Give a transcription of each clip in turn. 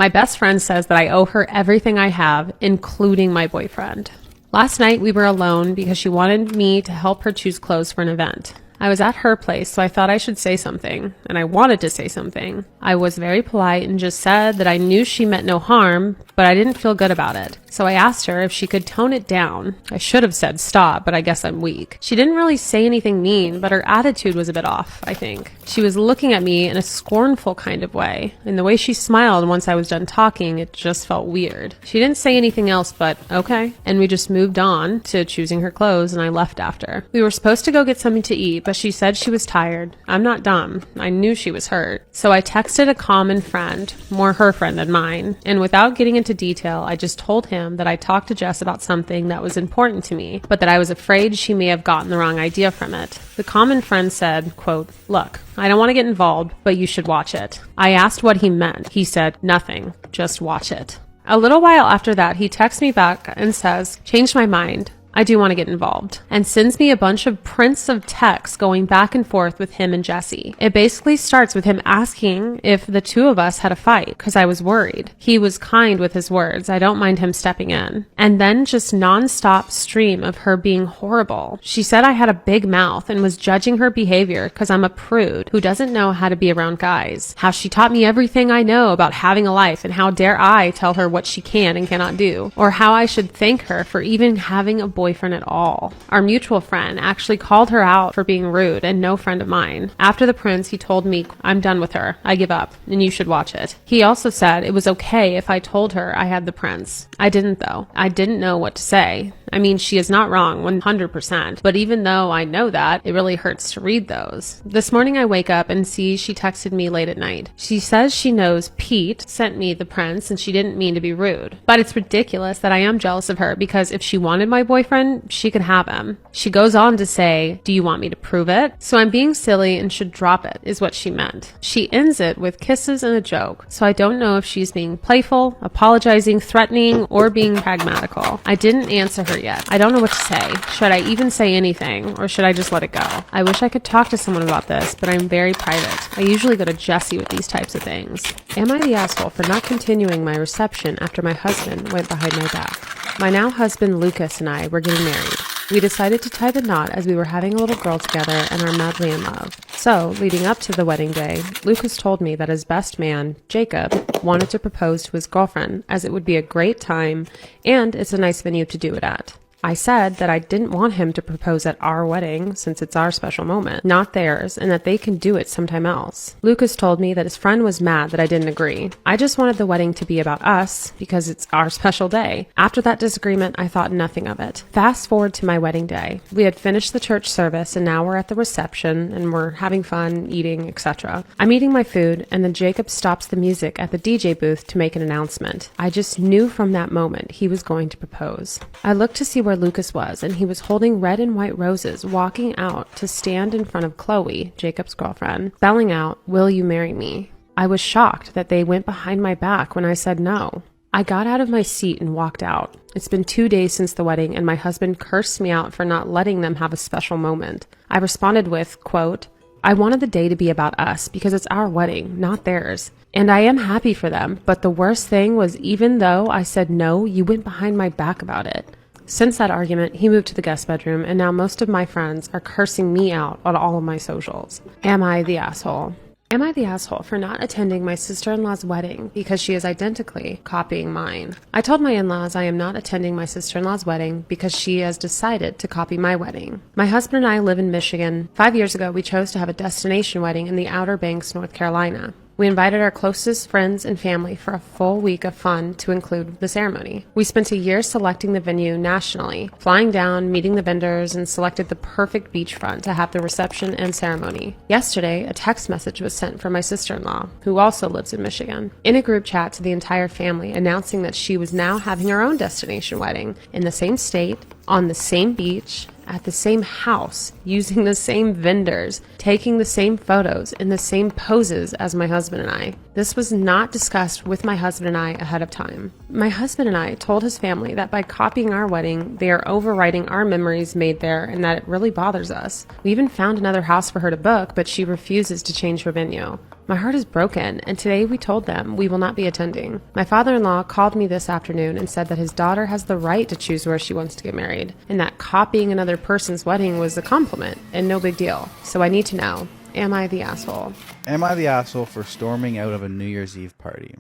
My best friend says that I owe her everything I have, including my boyfriend. Last night we were alone because she wanted me to help her choose clothes for an event. I was at her place, so I thought I should say something, and I wanted to say something. I was very polite and just said that I knew she meant no harm, but I didn't feel good about it. So I asked her if she could tone it down. I should have said stop, but I guess I'm weak. She didn't really say anything mean, but her attitude was a bit off, I think. She was looking at me in a scornful kind of way, and the way she smiled once I was done talking, it just felt weird. She didn't say anything else but, okay, and we just moved on to choosing her clothes, and I left after. We were supposed to go get something to eat, but she said she was tired. I'm not dumb. I knew she was hurt. So I texted a common friend, more her friend than mine, and without getting into detail, I just told him that I talked to Jess about something that was important to me, but that I was afraid she may have gotten the wrong idea from it. The common friend said, quote, "Look, I don't want to get involved, but you should watch it." I asked what he meant. He said, "Nothing, just watch it." A little while after that, he texts me back and says, "Changed my mind. I do want to get involved," and sends me a bunch of prints of texts going back and forth with him and Jesse. It basically starts with him asking if the two of us had a fight, because I was worried. He was kind with his words. I don't mind him stepping in. And then just non-stop stream of her being horrible. She said I had a big mouth and was judging her behavior because I'm a prude who doesn't know how to be around guys. How she taught me everything I know about having a life, and how dare I tell her what she can and cannot do, or how I should thank her for even having a boyfriend at all. Our mutual friend actually called her out for being rude, and no friend of mine. After the prince, he told me, "I'm done with her. I give up, and you should watch it." He also said it was okay if I told her I had the prince. I didn't though. I didn't know what to say. I mean, she is not wrong 100%, but even though I know that, it really hurts to read those. This morning I wake up and see she texted me late at night. She says she knows Pete sent me the prince and she didn't mean to be rude. But it's ridiculous that I am jealous of her, because if she wanted my boyfriend, she could have him. She goes on to say, "Do you want me to prove it? So I'm being silly and should drop it," is what she meant. She ends it with kisses and a joke, so I don't know if she's being playful, apologizing, threatening, or being pragmatical. I didn't answer her yet. I don't know what to say. Should I even say anything, or should I just let it go? I wish I could talk to someone about this, but I'm very private. I usually go to Jesse with these types of things. Am I the asshole for not continuing my reception after my husband went behind my back? My now husband Lucas and I were getting married. We decided to tie the knot as we were having a little girl together and are madly in love. So, leading up to the wedding day, Lucas told me that his best man, Jacob, wanted to propose to his girlfriend, as it would be a great time and it's a nice venue to do it at. I said that I didn't want him to propose at our wedding since it's our special moment, not theirs, and that they can do it sometime else. Lucas told me that his friend was mad that I didn't agree. I just wanted the wedding to be about us because it's our special day. After that disagreement, I thought nothing of it. Fast forward to my wedding day. We had finished the church service and now we're at the reception and we're having fun, eating, etc. I'm eating my food and then Jacob stops the music at the DJ booth to make an announcement. I just knew from that moment he was going to propose. I looked to see where Lucas was, and he was holding red and white roses, walking out to stand in front of Chloe, Jacob's girlfriend, spelling out, "Will you marry me?" I was shocked that they went behind my back when I said no. I got out of my seat and walked out. It's been 2 days since the wedding, and my husband cursed me out for not letting them have a special moment. I responded with, quote, "I wanted the day to be about us because it's our wedding, not theirs. And I am happy for them, but the worst thing was even though I said no, you went behind my back about it." Since that argument, he moved to the guest bedroom, and now most of my friends are cursing me out on all of my socials. Am I the asshole? Am I the asshole for not attending my sister-in-law's wedding because she is identically copying mine? I told my in-laws I am not attending my sister-in-law's wedding because she has decided to copy my wedding. My husband and I live in Michigan. 5 years ago, we chose to have a destination wedding in the Outer Banks, North Carolina. We invited our closest friends and family for a full week of fun to include the ceremony. We spent a year selecting the venue nationally, flying down, meeting the vendors, and selected the perfect beachfront to have the reception and ceremony. Yesterday, a text message was sent from my sister-in-law, who also lives in Michigan, in a group chat to the entire family, announcing that she was now having her own destination wedding in the same state, on the same beach, at the same house, using the same vendors, taking the same photos in the same poses as my husband and I. This was not discussed with my husband and I ahead of time. My husband and I told his family that by copying our wedding, they are overwriting our memories made there and that it really bothers us. We even found another house for her to book, but she refuses to change her venue. My heart is broken, and today we told them we will not be attending. My father-in-law called me this afternoon and said that his daughter has the right to choose where she wants to get married, and that copying another person's wedding was a compliment and no big deal. So I need to know, am I the asshole? Am I the asshole for storming out of a New Year's Eve party?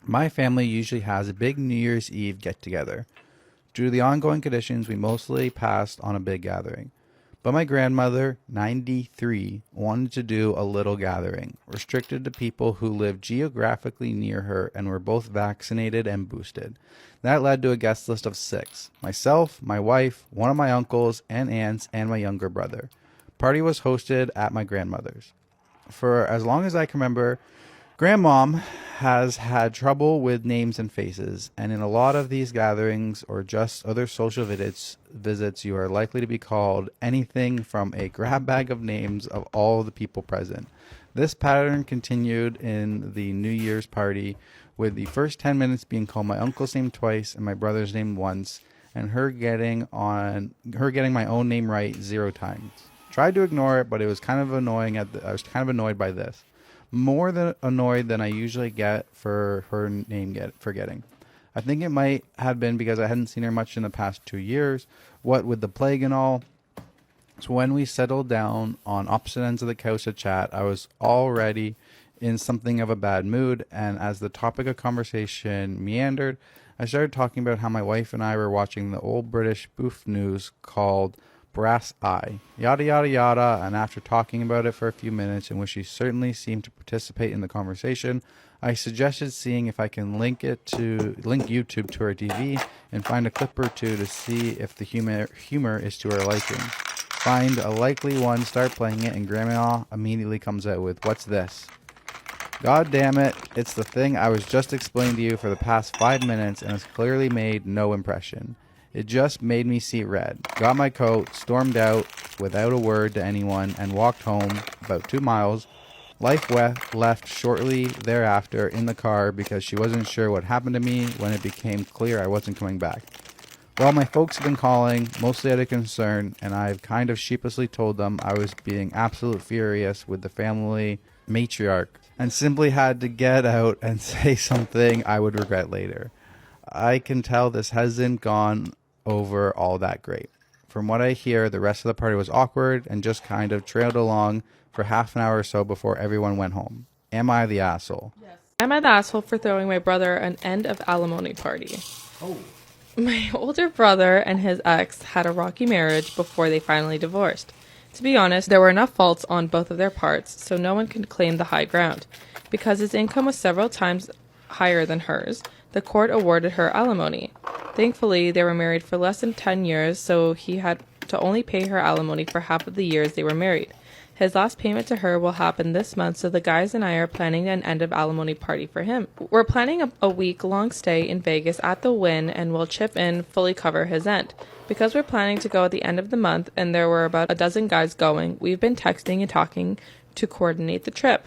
My family usually has a big New Year's Eve get-together. Due to the ongoing conditions, we mostly passed on a big gathering. But my grandmother, 93, wanted to do a little gathering, restricted to people who lived geographically near her and were both vaccinated and boosted. That led to a guest list of 6. Myself, my wife, one of my uncles and aunts, and my younger brother. Party was hosted at my grandmother's. For as long as I can remember, Grandmom has had trouble with names and faces, and in a lot of these gatherings or just other social visits, you are likely to be called anything from a grab bag of names of all the people present. This pattern continued in the New Year's party, with the first 10 minutes being called my uncle's name twice and my brother's name once, and her getting my own name right 0 times. Tried to ignore it, but it was kind of annoying. I was kind of annoyed by this. More than annoyed than I usually get for her name forgetting. I think it might have been because I hadn't seen her much in the past 2 years, what with the plague and all. So when we settled down on opposite ends of the couch to chat, I was already in something of a bad mood, and as the topic of conversation meandered, I started talking about how my wife and I were watching the old British spoof news called Brass Eye, yada yada yada, and after talking about it for a few minutes in which she certainly seemed to participate in the conversation, I suggested seeing if I can link YouTube to her TV and find a clip or two to see if the humor is to her liking. Find a likely one, start playing it, and Grandma immediately comes out with, "What's this?" God damn it, it's the thing I was just explaining to you for the past 5 minutes and has clearly made no impression. It just made me see red. Got my coat, stormed out without a word to anyone, and walked home about 2 miles. Life left shortly thereafter in the car because she wasn't sure what happened to me when it became clear I wasn't coming back. Well, my folks have been calling, mostly out of concern, and I've kind of sheepishly told them I was being absolute furious with the family matriarch and simply had to get out and say something I would regret later. I can tell this hasn't gone over all that great. From what I hear, the rest of the party was awkward and just kind of trailed along for half an hour or so before everyone went home. Am I the asshole? Yes. Am I the asshole for throwing my brother an end of alimony party? Oh. My older brother and his ex had a rocky marriage before they finally divorced. To be honest, there were enough faults on both of their parts, so no one could claim the high ground. Because his income was several times higher than hers, the court awarded her alimony. Thankfully, they were married for less than 10 years, so he had to only pay her alimony for half of the years they were married. His last payment to her will happen this month, so the guys and I are planning an end of alimony party for him. We're planning a week-long stay in Vegas at the Wynn, and we'll chip in, fully cover his end. Because we're planning to go at the end of the month, and there were about a dozen guys going, we've been texting and talking to coordinate the trip.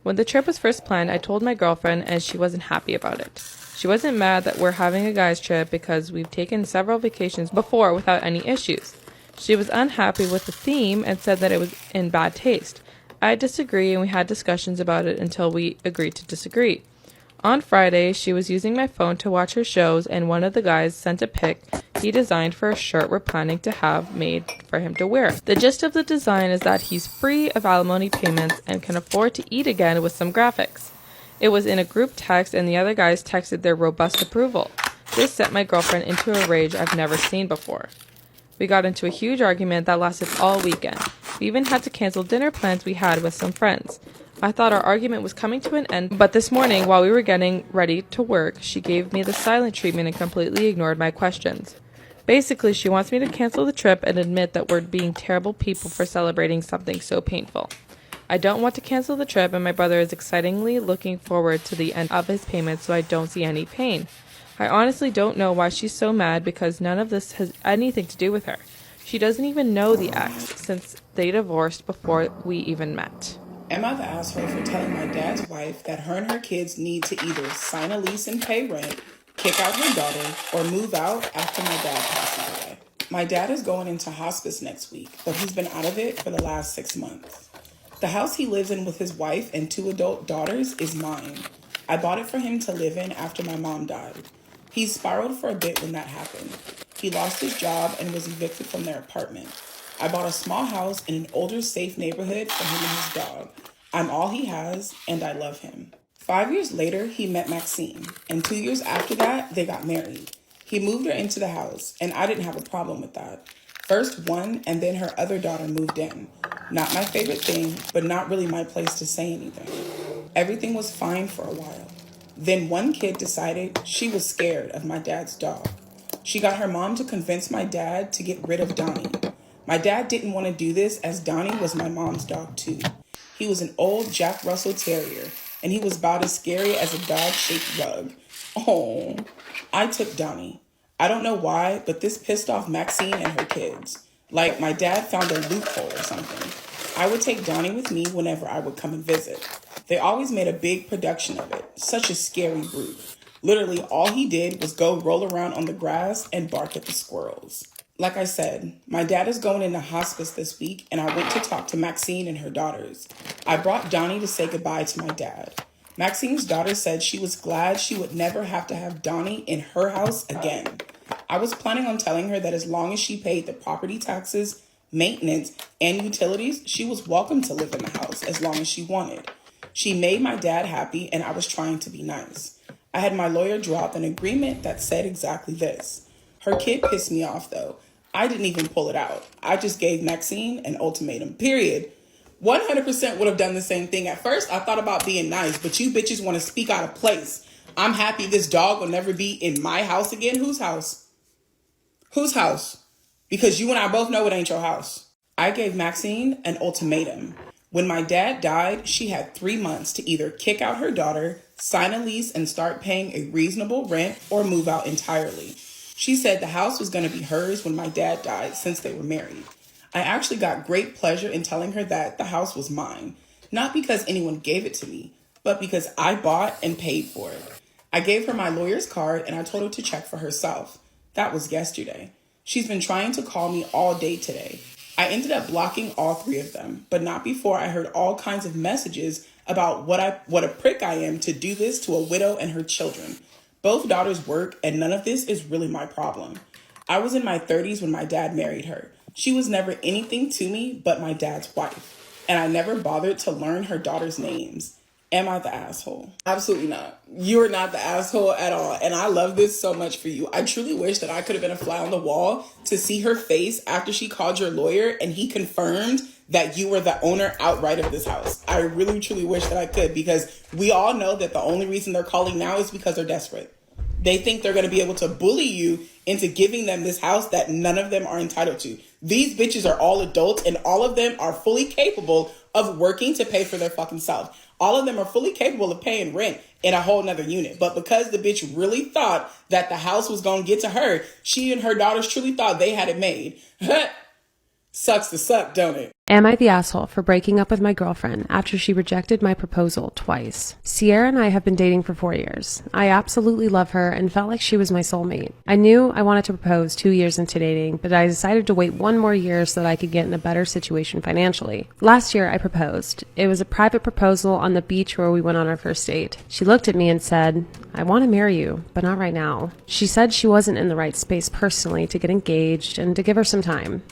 When the trip was first planned, I told my girlfriend, and she wasn't happy about it. She wasn't mad that we're having a guys trip because we've taken several vacations before without any issues. She was unhappy with the theme and said that it was in bad taste. I disagree, and we had discussions about it until we agreed to disagree. On Friday, she was using my phone to watch her shows, and one of the guys sent a pic he designed for a shirt we're planning to have made for him to wear. The gist of the design is that he's free of alimony payments and can afford to eat again with some graphics. It was in a group text, and the other guys texted their robust approval. This sent my girlfriend into a rage I've never seen before. We got into a huge argument that lasted all weekend. We even had to cancel dinner plans we had with some friends. I thought our argument was coming to an end, but this morning, while we were getting ready to work, she gave me the silent treatment and completely ignored my questions. Basically, she wants me to cancel the trip and admit that we're being terrible people for celebrating something so painful. I don't want to cancel the trip, and my brother is excitingly looking forward to the end of his payments, so I don't see any pain. I honestly don't know why she's so mad, because none of this has anything to do with her. She doesn't even know the ex, since they divorced before we even met. Am I the asshole for telling my dad's wife that her and her kids need to either sign a lease and pay rent, kick out her daughter, or move out after my dad passes away? My dad is going into hospice next week, but he's been out of it for the last 6 months. The house he lives in with his wife and 2 adult daughters is mine. I bought it for him to live in after my mom died. He spiraled for a bit when that happened. He lost his job and was evicted from their apartment. I bought a small house in an older, safe neighborhood for him and his dog. I'm all he has, and I love him. 5 years later, he met Maxine, and 2 years after that, they got married. He moved her into the house, and I didn't have a problem with that. First one, and then her other daughter moved in. Not my favorite thing, but not really my place to say anything. Everything was fine for a while. Then one kid decided she was scared of my dad's dog. She got her mom to convince my dad to get rid of Donnie. My dad didn't want to do this as Donnie was my mom's dog too. He was an old Jack Russell Terrier, and he was about as scary as a dog-shaped rug. Oh, I took Donnie. I don't know why, but this pissed off Maxine and her kids. Like my dad found a loophole or something. I would take Donnie with me whenever I would come and visit. They always made a big production of it. Such a scary brute. Literally, all he did was go roll around on the grass and bark at the squirrels. Like I said, my dad is going into hospice this week, and I went to talk to Maxine and her daughters. I brought Donnie to say goodbye to my dad. Maxine's daughter said she was glad she would never have to have Donnie in her house again. I was planning on telling her that as long as she paid the property taxes, maintenance, and utilities, she was welcome to live in the house as long as she wanted. She made my dad happy, and I was trying to be nice. I had my lawyer draw up an agreement that said exactly this. Her kid pissed me off, though. I didn't even pull it out. I just gave Maxine an ultimatum, period. 100% would have done the same thing. At first, I thought about being nice, but you bitches want to speak out of place. I'm happy this dog will never be in my house again. Whose house? Whose house? Because you and I both know it ain't your house. I gave Maxine an ultimatum. When my dad died, she had 3 months to either kick out her daughter, sign a lease and start paying a reasonable rent, or move out entirely. She said the house was going to be hers when my dad died since they were married. I actually got great pleasure in telling her that the house was mine, not because anyone gave it to me, but because I bought and paid for it. I gave her my lawyer's card and I told her to check for herself. That was yesterday. She's been trying to call me all day today. I ended up blocking all 3 of them, but not before I heard all kinds of messages about what a prick I am to do this to a widow and her children. Both daughters work, and none of this is really my problem. I was in my 30s when my dad married her. She was never anything to me but my dad's wife, and I never bothered to learn her daughter's names. Am I the asshole? Absolutely not. You are not the asshole at all, and I love this so much for you. I truly wish that I could have been a fly on the wall to see her face after she called your lawyer and he confirmed that you were the owner outright of this house. I really, truly wish that I could, because we all know that the only reason they're calling now is because they're desperate. They think they're going to be able to bully you into giving them this house that none of them are entitled to. These bitches are all adults, and all of them are fully capable of working to pay for their fucking self. All of them are fully capable of paying rent in a whole nother unit. But because the bitch really thought that the house was going to get to her, she and her daughters truly thought they had it made. Sucks to suck, don't it? Am I the asshole for breaking up with my girlfriend after she rejected my proposal twice? Sierra and I have been dating for 4 years. I absolutely love her and felt like she was my soulmate. I knew I wanted to propose 2 years into dating, but I decided to wait 1 more year so that I could get in a better situation financially. Last year, I proposed. It was a private proposal on the beach where we went on our first date. She looked at me and said, "I want to marry you, but not right now." She said she wasn't in the right space personally to get engaged and to give her some time.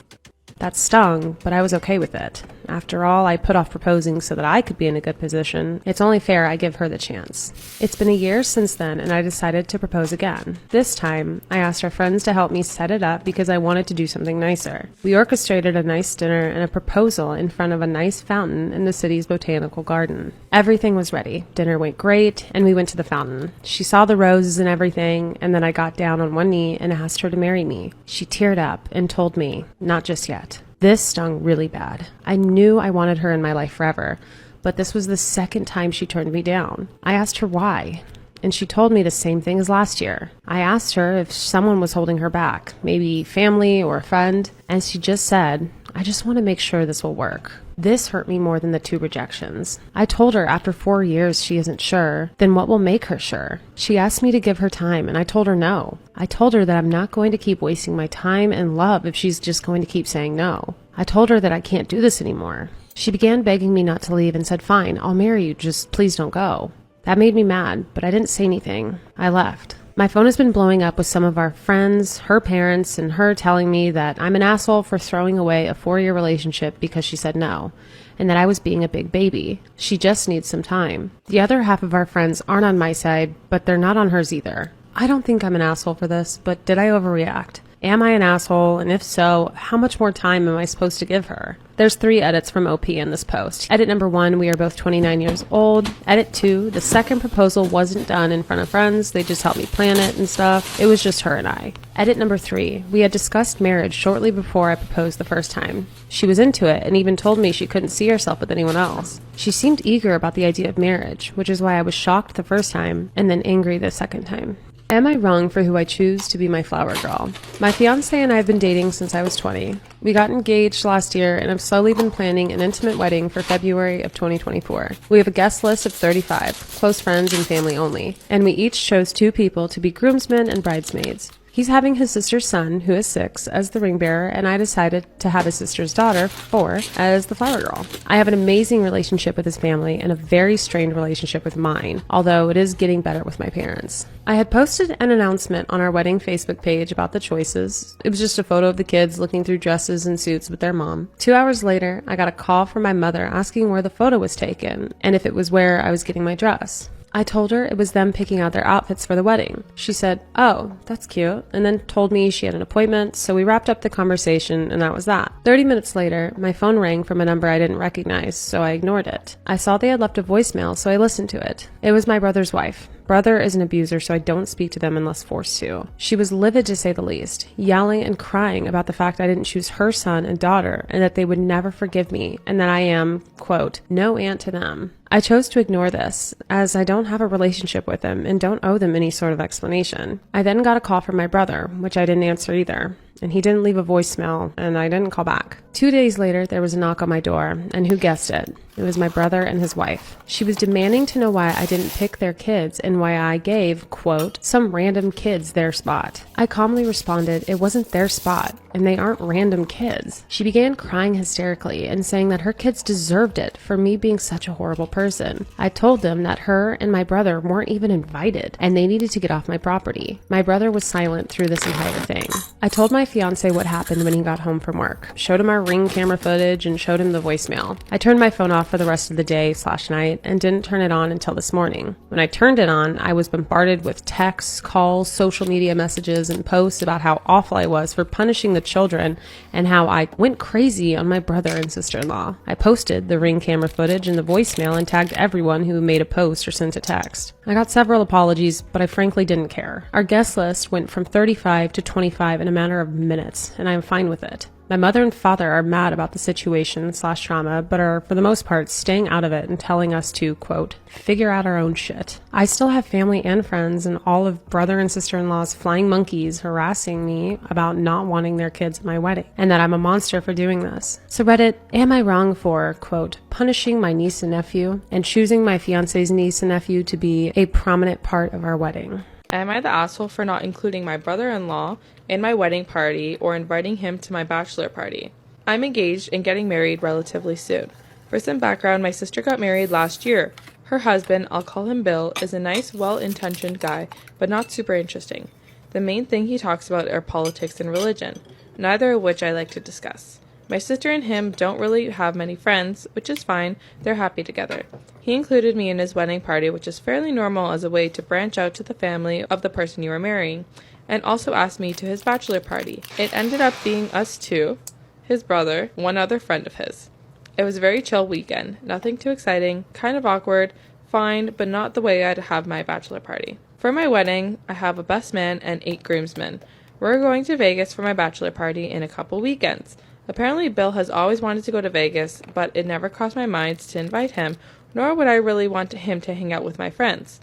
That stung, but I was okay with it. After all, I put off proposing so that I could be in a good position. It's only fair I give her the chance. It's been a year since then, and I decided to propose again. This time, I asked our friends to help me set it up because I wanted to do something nicer. We orchestrated a nice dinner and a proposal in front of a nice fountain in the city's botanical garden. Everything was ready. Dinner went great, and we went to the fountain. She saw the roses and everything, and then I got down on one knee and asked her to marry me. She teared up and told me, "Not just yet." This stung really bad. I knew I wanted her in my life forever, but this was the second time she turned me down. I asked her why, and she told me the same thing as last year. I asked her if someone was holding her back, maybe family or a friend, and she just said, "I just want to make sure this will work." This hurt me more than the 2 rejections. I told her after 4 years she isn't sure, then what will make her sure? She asked me to give her time, and I told her no. I told her that I'm not going to keep wasting my time and love if she's just going to keep saying no. I told her that I can't do this anymore. She began begging me not to leave and said, "Fine, I'll marry you, just please don't go." That made me mad, but I didn't say anything. I left. My phone has been blowing up with some of our friends, her parents, and her telling me that I'm an asshole for throwing away a 4-year relationship because she said no, and that I was being a big baby. She just needs some time. The other half of our friends aren't on my side, but they're not on hers either. I don't think I'm an asshole for this, but did I overreact? Am I an asshole? And if so, how much more time am I supposed to give her? There's 3 edits from OP in this post. Edit number 1, we are both 29 years old. Edit 2, the second proposal wasn't done in front of friends. They just helped me plan it and stuff. It was just her and I. Edit number 3, we had discussed marriage shortly before I proposed the first time. She was into it and even told me she couldn't see herself with anyone else. She seemed eager about the idea of marriage, which is why I was shocked the first time and then angry the second time. Am I wrong for who I choose to be my flower girl? My fiance and I have been dating since I was 20. We got engaged last year and have slowly been planning an intimate wedding for February of 2024. We have a guest list of 35, close friends and family only, and we each chose 2 people to be groomsmen and bridesmaids. He's having his sister's son, who is 6, as the ring bearer, and I decided to have his sister's daughter, 4, as the flower girl. I have an amazing relationship with his family and a very strained relationship with mine, although it is getting better with my parents. I had posted an announcement on our wedding Facebook page about the choices. It was just a photo of the kids looking through dresses and suits with their mom. 2 hours later, I got a call from my mother asking where the photo was taken and if it was where I was getting my dress. I told her it was them picking out their outfits for the wedding. She said, "Oh, that's cute," and then told me she had an appointment, so we wrapped up the conversation and that was that. 30 minutes later, my phone rang from a number I didn't recognize, so I ignored it. I saw they had left a voicemail, so I listened to it. It was my brother's wife. Brother is an abuser, so I don't speak to them unless forced to. She was livid to say the least, yelling and crying about the fact I didn't choose her son and daughter and that they would never forgive me and that I am, quote, no aunt to them. I chose to ignore this, as I don't have a relationship with them and don't owe them any sort of explanation. I then got a call from my brother, which I didn't answer either, and he didn't leave a voicemail, and I didn't call back. 2 days later, there was a knock on my door, and who guessed it? It was my brother and his wife. She was demanding to know why I didn't pick their kids and why I gave, quote, some random kids their spot. I calmly responded it wasn't their spot, and they aren't random kids. She began crying hysterically and saying that her kids deserved it for me being such a horrible person. I told them that her and my brother weren't even invited, and they needed to get off my property. My brother was silent through this entire thing. I told my fiance what happened when he got home from work, showed him our Ring camera footage, and showed him the voicemail. I turned my phone off for the rest of the day/night and didn't turn it on until this morning. When I turned it on, I was bombarded with texts, calls, social media messages, and posts about how awful I was for punishing the children and how I went crazy on my brother and sister-in-law. I posted the Ring camera footage and the voicemail and tagged everyone who made a post or sent a text. I got several apologies, but I frankly didn't care. Our guest list went from 35 to 25 in a matter of minutes, and I'm fine with it. My mother and father are mad about the situation/trauma, but are, for the most part, staying out of it and telling us to, quote, figure out our own shit. I still have family and friends and all of brother and sister-in-law's flying monkeys harassing me about not wanting their kids at my wedding, and that I'm a monster for doing this. So Reddit, am I wrong for, quote, punishing my niece and nephew and choosing my fiance's niece and nephew to be a prominent part of our wedding? Am I the asshole for not including my brother-in-law in my wedding party or inviting him to my bachelor party? I'm engaged and getting married relatively soon. For some background, my sister got married last year. Her husband, I'll call him Bill, is a nice, well-intentioned guy, but not super interesting. The main thing he talks about are politics and religion, neither of which I like to discuss. My sister and him don't really have many friends, which is fine. They're happy together. He included me in his wedding party, which is fairly normal as a way to branch out to the family of the person you are marrying, and also asked me to his bachelor party. It ended up being us two, his brother, one other friend of his. It was a very chill weekend. Nothing too exciting, kind of awkward, fine, but not the way I'd have my bachelor party. For my wedding, I have a best man and 8 groomsmen. We're going to Vegas for my bachelor party in a couple weekends. Apparently, Bill has always wanted to go to Vegas, but it never crossed my mind to invite him, nor would I really want him to hang out with my friends.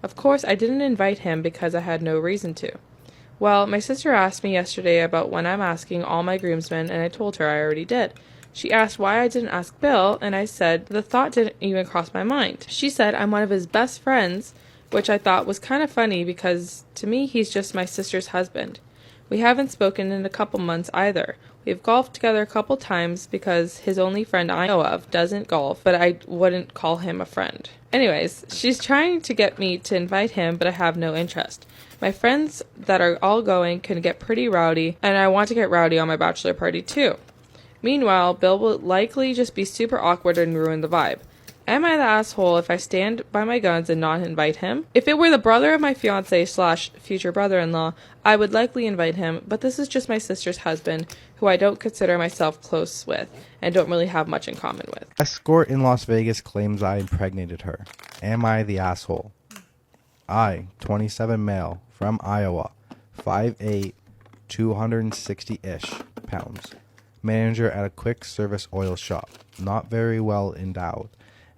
Of course, I didn't invite him because I had no reason to. Well, my sister asked me yesterday about when I'm asking all my groomsmen, and I told her I already did. She asked why I didn't ask Bill, and I said the thought didn't even cross my mind. She said I'm one of his best friends, which I thought was kind of funny because, to me, he's just my sister's husband. We haven't spoken in a couple months either. We've golfed together a couple times because his only friend I know of doesn't golf, but I wouldn't call him a friend. Anyways, she's trying to get me to invite him, but I have no interest. My friends that are all going can get pretty rowdy, and I want to get rowdy on my bachelor party too. Meanwhile, Bill will likely just be super awkward and ruin the vibe. Am I the asshole if I stand by my guns and not invite him? If it were the brother of my fiance/future brother-in-law, I would likely invite him, but this is just my sister's husband, who I don't consider myself close with, and don't really have much in common with. Escort in Las Vegas claims I impregnated her. Am I the asshole? I, 27 male, from Iowa, 5'8", 260-ish pounds. Manager at a quick service oil shop, not very well endowed.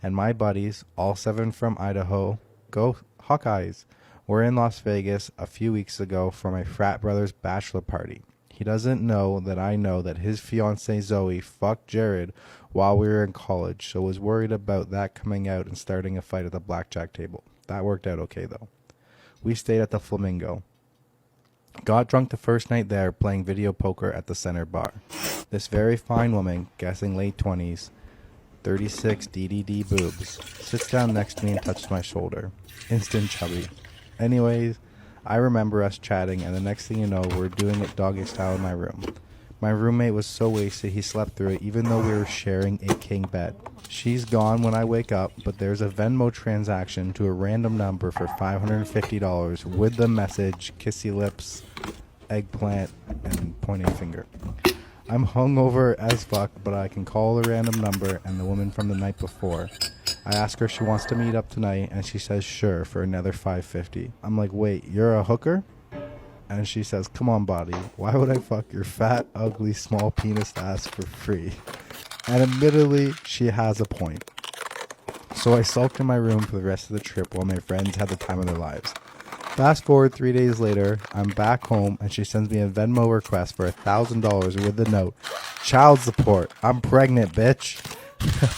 And my buddies, all 7 from Idaho, go Hawkeyes, were in Las Vegas a few weeks ago for my frat brother's bachelor party. He doesn't know that I know that his fiancée Zoe fucked Jared while we were in college, so was worried about that coming out and starting a fight at the blackjack table. That worked out okay though. We stayed at the Flamingo. Got drunk the first night there playing video poker at the center bar. This very fine woman, guessing late 20s, 36 DDD boobs, sits down next to me and touches my shoulder. Instant chubby. Anyways, I remember us chatting, and the next thing you know, we're doing it doggy style in my room. My roommate was so wasted he slept through it even though we were sharing a king bed. She's gone when I wake up, but there's a Venmo transaction to a random number for $550 with the message, kissy lips, eggplant, and pointing finger. I'm hungover as fuck, but I can call the random number and the woman from the night before. I ask her if she wants to meet up tonight, and she says sure for another $550. I'm like, wait, you're a hooker? And she says, come on, body, why would I fuck your fat, ugly, small penis ass for free? And admittedly, she has a point. So I sulked in my room for the rest of the trip while my friends had the time of their lives. Fast forward 3 days later, I'm back home and she sends me a Venmo request for $1,000 with the note, child support, I'm pregnant, bitch.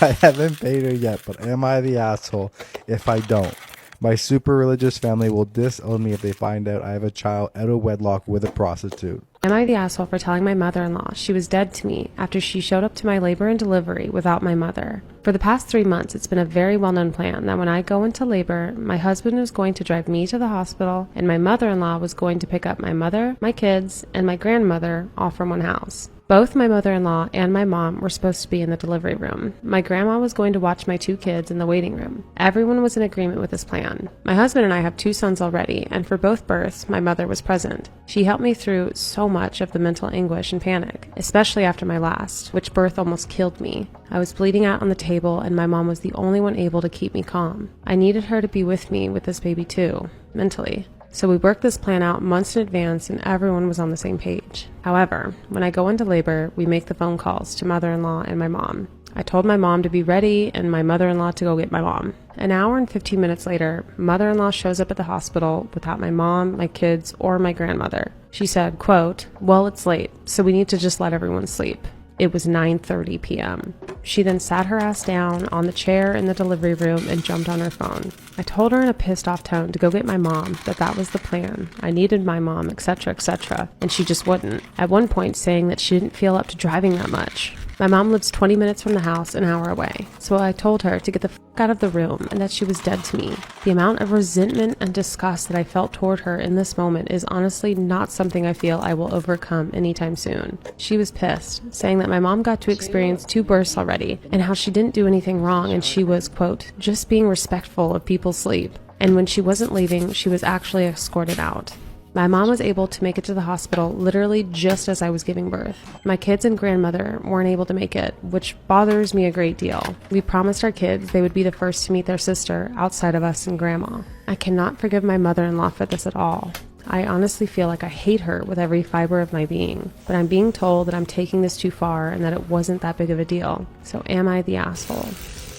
I haven't paid her yet, but am I the asshole if I don't? My super religious family will disown me if they find out I have a child out of wedlock with a prostitute. Am I the asshole for telling my mother-in-law she was dead to me after she showed up to my labor and delivery without my mother? For the past 3 months, it's been a very well-known plan that when I go into labor, my husband was going to drive me to the hospital, and my mother-in-law was going to pick up my mother, my kids, and my grandmother all from one house. Both my mother-in-law and my mom were supposed to be in the delivery room. My grandma was going to watch my 2 kids in the waiting room. Everyone was in agreement with this plan. My husband and I have 2 sons already, and for both births, my mother was present. She helped me through so much of the mental anguish and panic, especially after my last, which birth almost killed me. I was bleeding out on the table, and my mom was the only one able to keep me calm. I needed her to be with me with this baby too, mentally. So we worked this plan out months in advance and everyone was on the same page. However, when I go into labor, we make the phone calls to mother-in-law and my mom. I told my mom to be ready and my mother-in-law to go get my mom. An hour and 15 minutes later, mother-in-law shows up at the hospital without my mom, my kids, or my grandmother. She said, quote, well, it's late, so we need to just let everyone sleep. It was 9:30 p.m. She then sat her ass down on the chair in the delivery room and jumped on her phone. I told her in a pissed off tone to go get my mom, that was the plan. I needed my mom, etc., etc., and she just wouldn't. At one point saying that she didn't feel up to driving that much. My mom lives 20 minutes from the house, an hour away. So I told her to get the fuck out of the room and that she was dead to me. The amount of resentment and disgust that I felt toward her in this moment is honestly not something I feel I will overcome anytime soon. She was pissed, saying that my mom got to experience 2 births already and how she didn't do anything wrong and she was, quote, just being respectful of people's sleep. And when she wasn't leaving, she was actually escorted out. My mom was able to make it to the hospital literally just as I was giving birth. My kids and grandmother weren't able to make it, which bothers me a great deal. We promised our kids they would be the first to meet their sister outside of us and grandma. I cannot forgive my mother-in-law for this at all. I honestly feel like I hate her with every fiber of my being, but I'm being told that I'm taking this too far and that it wasn't that big of a deal. So am I the asshole?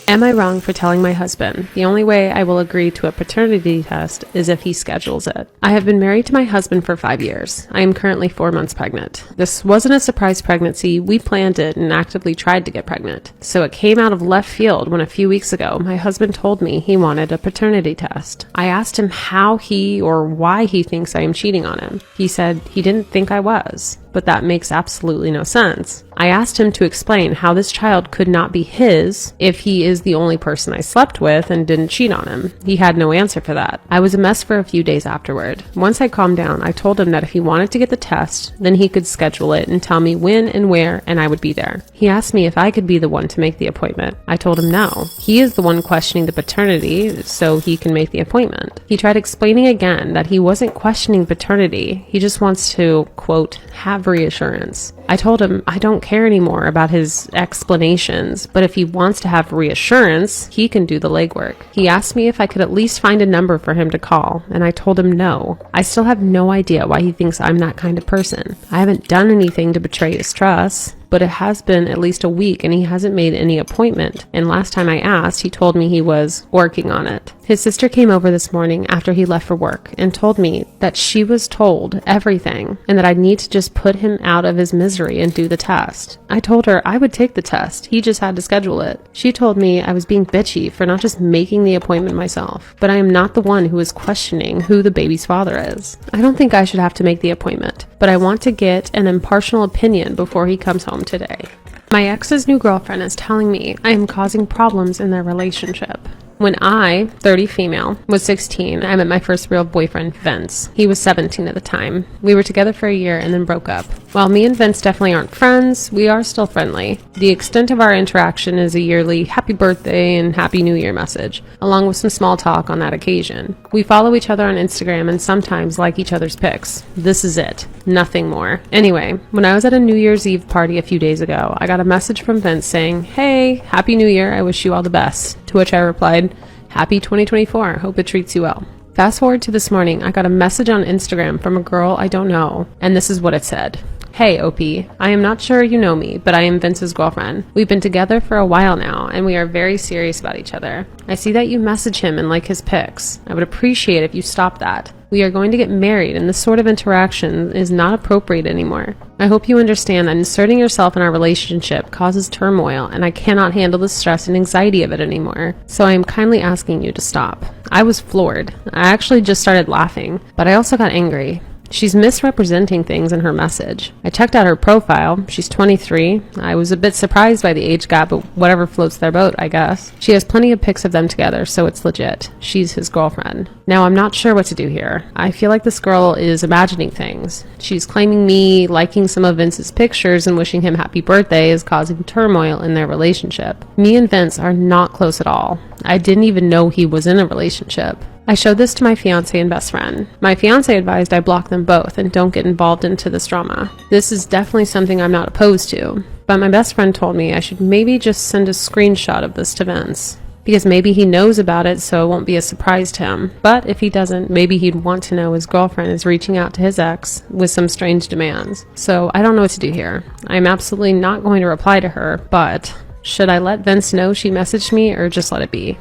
Am I wrong for telling my husband? The only way I will agree to a paternity test is if he schedules it. I have been married to my husband for 5 years. I am currently 4 months pregnant. This wasn't a surprise pregnancy. We planned it and actively tried to get pregnant. So it came out of left field when a few weeks ago, my husband told me he wanted a paternity test. I asked him how he or why he thinks I am cheating on him. He said he didn't think I was. but that makes absolutely no sense. I asked him to explain how this child could not be his if he is the only person I slept with and didn't cheat on him. He had no answer for that. I was a mess for a few days afterward. Once I calmed down, I told him that if he wanted to get the test, then he could schedule it and tell me when and where, and I would be there. He asked me if I could be the one to make the appointment. I told him no. He is the one questioning the paternity, so he can make the appointment. He tried explaining again that he wasn't questioning paternity. He just wants to, quote, have reassurance. I told him I don't care anymore about his explanations, but if he wants to have reassurance, he can do the legwork. He asked me if I could at least find a number for him to call, and I told him no. I still have no idea why he thinks I'm that kind of person. I haven't done anything to betray his trust, but it has been at least a week and he hasn't made any appointment. And last time I asked, he told me he was working on it. His sister came over this morning after he left for work and told me that she was told everything and that I'd need to just put him out of his misery and do the test. I told her I would take the test. He just had to schedule it. She told me I was being bitchy for not just making the appointment myself, but I am not the one who is questioning who the baby's father is. I don't think I should have to make the appointment, but I want to get an impartial opinion before he comes home today. My ex's new girlfriend is telling me I am causing problems in their relationship. When I, 30 female, was 16, I met my first real boyfriend, Vince. He was 17 at the time. We were together for a year and then broke up. While me and Vince definitely aren't friends, we are still friendly. The extent of our interaction is a yearly happy birthday and happy new year message, along with some small talk on that occasion. We follow each other on Instagram and sometimes like each other's pics. This is it. Nothing more. Anyway, when I was at a New Year's Eve party a few days ago, I got a message from Vince saying, "Hey, Happy New Year, I wish you all the best." To which I replied, "Happy 2024, hope it treats you well." Fast forward to this morning, I got a message on Instagram from a girl I don't know, and this is what it said. "Hey, OP, I am not sure you know me, but I am Vince's girlfriend. We've been together for a while now, and we are very serious about each other. I see that you message him and like his pics. I would appreciate if you stop that. We are going to get married, and this sort of interaction is not appropriate anymore. I hope you understand that inserting yourself in our relationship causes turmoil, and I cannot handle the stress and anxiety of it anymore. So I am kindly asking you to stop." I was floored. I actually just started laughing, but I also got angry. She's misrepresenting things in her message. I checked out her profile. She's 23. I was a bit surprised by the age gap, but whatever floats their boat, I guess. She has plenty of pics of them together, so it's legit. She's his girlfriend. Now, I'm not sure what to do here. I feel like this girl is imagining things. She's claiming me liking some of Vince's pictures and wishing him happy birthday is causing turmoil in their relationship. Me and Vince are not close at all. I didn't even know he was in a relationship. I showed this to my fiance and best friend. My fiance advised I block them both and don't get involved into this drama. This is definitely something I'm not opposed to, but my best friend told me I should maybe just send a screenshot of this to Vince, because maybe he knows about it so it won't be a surprise to him. But if he doesn't, maybe he'd want to know his girlfriend is reaching out to his ex with some strange demands. So I don't know what to do here. I'm absolutely not going to reply to her, but should I let Vince know she messaged me or just let it be?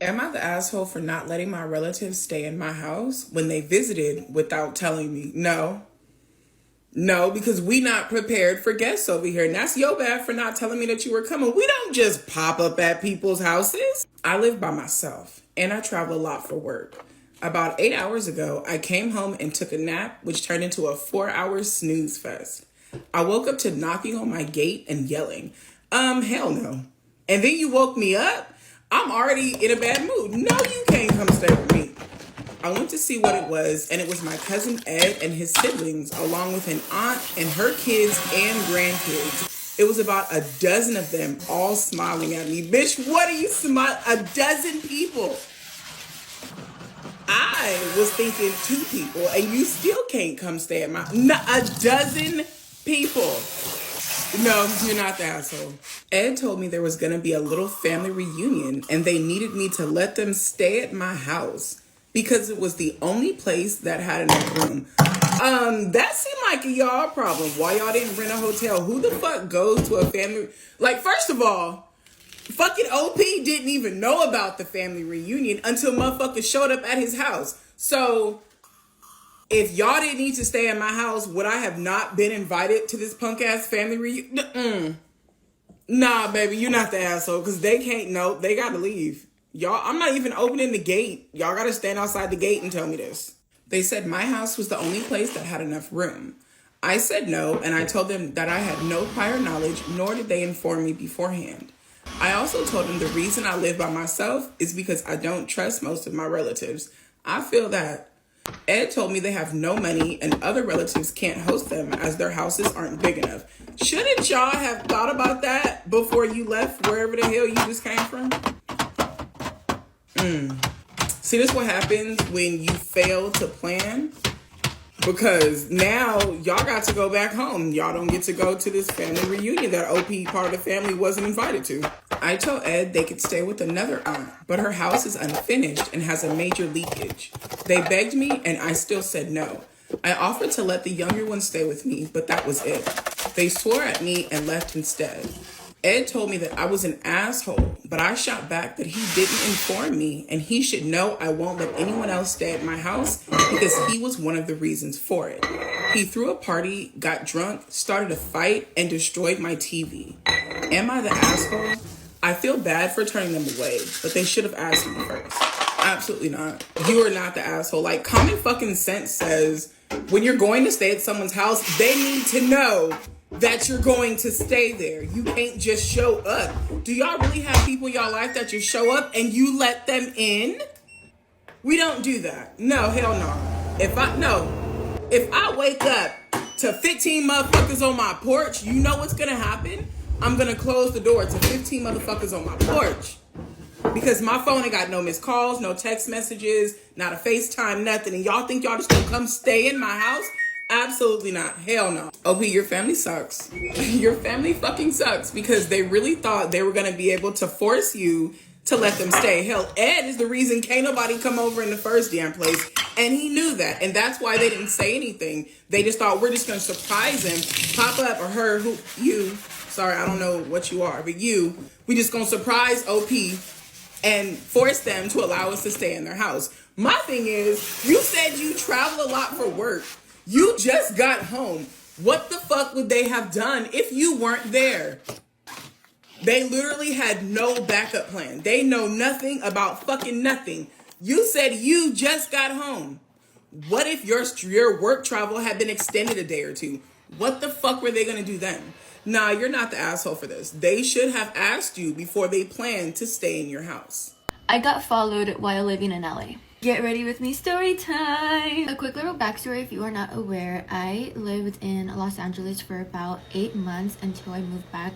Am I the asshole for not letting my relatives stay in my house when they visited without telling me? No. No, because we not prepared for guests over here. And that's your bad for not telling me that you were coming. We don't just pop up at people's houses. I live by myself and I travel a lot for work. About 8 hours ago, I came home and took a nap, which turned into a 4-hour snooze fest. I woke up to knocking on my gate and yelling, hell no. And then you woke me up? I'm already in a bad mood. No, you can't come stay with me. I went to see what it was, and it was my cousin Ed and his siblings, along with an aunt and her kids and grandkids. It was about a dozen of them, all smiling at me. Bitch, what are you smiling? A dozen people. I was thinking 2 people, and you still can't come stay at my... a dozen people. No, you're not the asshole. Ed told me there was going to be a little family reunion and they needed me to let them stay at my house because it was the only place that had enough room. That seemed like a y'all problem. Why y'all didn't rent a hotel? Who the fuck goes to a family... Like, first of all, fucking OP didn't even know about the family reunion until motherfuckers showed up at his house. So... if y'all didn't need to stay at my house, would I have not been invited to this punk-ass family reunion? Nah, baby, you're not the asshole, because they can't know. They got to leave. Y'all, I'm not even opening the gate. Y'all got to stand outside the gate and tell me this. They said my house was the only place that had enough room. I said no, and I told them that I had no prior knowledge, nor did they inform me beforehand. I also told them the reason I live by myself is because I don't trust most of my relatives. I feel that. Ed told me they have no money and other relatives can't host them as their houses aren't big enough. Shouldn't y'all have thought about that before you left wherever the hell you just came from? See, this is what happens when you fail to plan. Because now y'all got to go back home. Y'all don't get to go to this family reunion that OP part of the family wasn't invited to. I told Ed they could stay with another aunt, but her house is unfinished and has a major leakage. They begged me and I still said no. I offered to let the younger one stay with me, but that was it. They swore at me and left instead. Ed told me that I was an asshole, but I shot back that he didn't inform me and he should know I won't let anyone else stay at my house because he was one of the reasons for it. He threw a party, got drunk, started a fight, and destroyed my TV. Am I the asshole? I feel bad for turning them away, but they should have asked me first. Absolutely not. You are not the asshole. Like, common fucking sense says when you're going to stay at someone's house, they need to know that you're going to stay there. You can't just show up. Do y'all really have people in y'all life that just show up and you let them in? We don't do that. No, hell no. If I wake up to 15 motherfuckers on my porch, you know what's gonna happen? I'm gonna close the door to 15 motherfuckers on my porch. Because my phone ain't got no missed calls, no text messages, not a FaceTime, nothing. And y'all think y'all just gonna come stay in my house? Absolutely not. Hell no. OP, your family sucks. Your family fucking sucks because they really thought they were going to be able to force you to let them stay. Hell, Ed is the reason can't nobody come over in the first damn place. And he knew that. And that's why they didn't say anything. They just thought we're just going to surprise him, pop up, or her, sorry, I don't know what you are, but we just going to surprise OP and force them to allow us to stay in their house. My thing is, you said you travel a lot for work. You just got home. What the fuck would they have done if you weren't there? They literally had no backup plan. They know nothing about fucking nothing. You said you just got home. What if your work travel had been extended a day or two? What the fuck were they going to do then? Nah, you're not the asshole for this. They should have asked you before they planned to stay in your house. I got followed while living in LA. Get ready with me, story time! A quick little backstory if you are not aware. I lived in Los Angeles for about 8 months until I moved back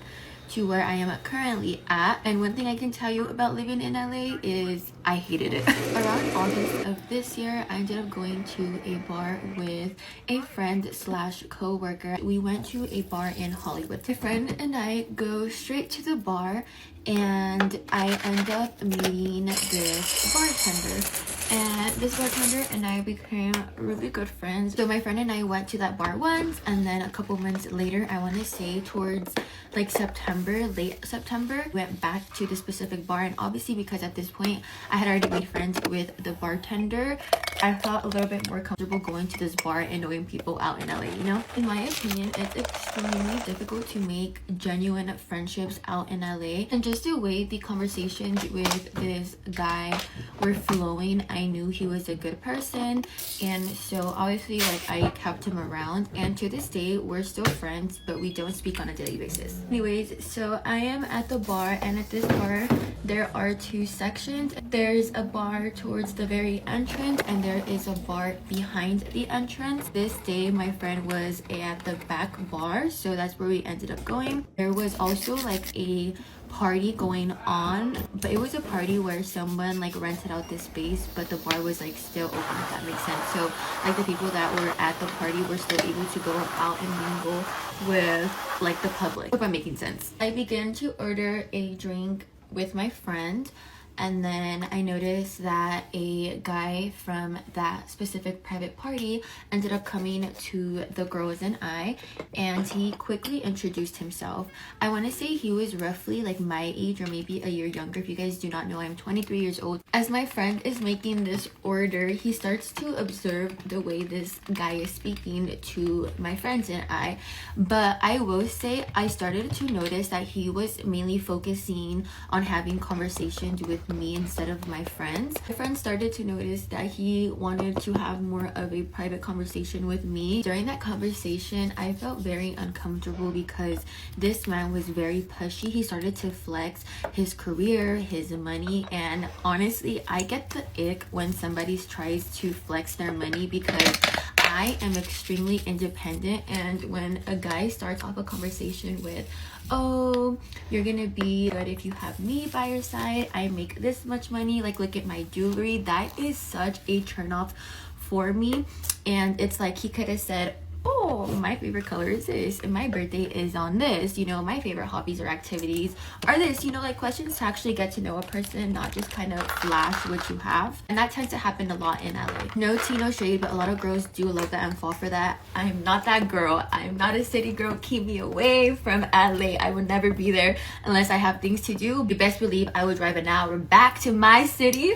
to where I am currently at. And one thing I can tell you about living in LA is I hated it. Around August of this year, I ended up going to a bar with a friend slash co-worker. We went to a bar in Hollywood. My friend and I go straight to the bar and I end up meeting this bartender. And this bartender and I became really good friends. So my friend and I went to that bar once, and then a couple months later, I want to say towards like September, late September, went back to the specific bar. And obviously because at this point I had already made friends with the bartender, I felt a little bit more comfortable going to this bar and knowing people out in LA, you know? In my opinion, it's extremely difficult to make genuine friendships out in LA. And just the way the conversations with this guy were flowing, I knew he was a good person. And so obviously like I kept him around, and to this day we're still friends, but we don't speak on a daily basis. Anyways, so I am at the bar, and at this bar there are two sections. There's a bar towards the very entrance and there is a bar behind the entrance. This day my friend was at the back bar, so that's where we ended up going. There was also like a party going on, but it was a party where someone like rented out this space, but the bar was like still open, if that makes sense. So like the people that were at the party were still able to go out and mingle with like the public. Hope I'm making sense. I began to order a drink with my friend, and then I noticed that a guy from that specific private party ended up coming to the girls and I, and he quickly introduced himself. I want to say he was roughly like my age or maybe a year younger. If you guys do not know, I'm 23 years old. As my friend is making this order, he starts to observe the way this guy is speaking to my friends and I. But I will say I started to notice that he was mainly focusing on having conversations with me instead of my friends. My friend started to notice that he wanted to have more of a private conversation with me. During that conversation, I felt very uncomfortable because this man was very pushy. He started to flex his career, his money, and honestly, I get the ick when somebody tries to flex their money because I am extremely independent, and when a guy starts off a conversation with, oh, you're gonna be good if you have me by your side, I make this much money, like look at my jewelry, that is such a turn off for me. And it's like he could have said, oh, my favorite color is this and my birthday is on this, you know, my favorite hobbies or activities are this, you know, like questions to actually get to know a person, not just kind of flash what you have. And that tends to happen a lot in LA. No tea, no shade, but a lot of girls do love that and fall for that. I'm not that girl. I'm not a city girl. Keep me away from LA. I would never be there unless I have things to do. You best believe I would drive an hour back to my city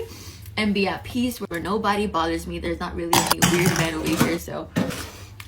and be at peace where nobody bothers me. There's not really any weird men over here, so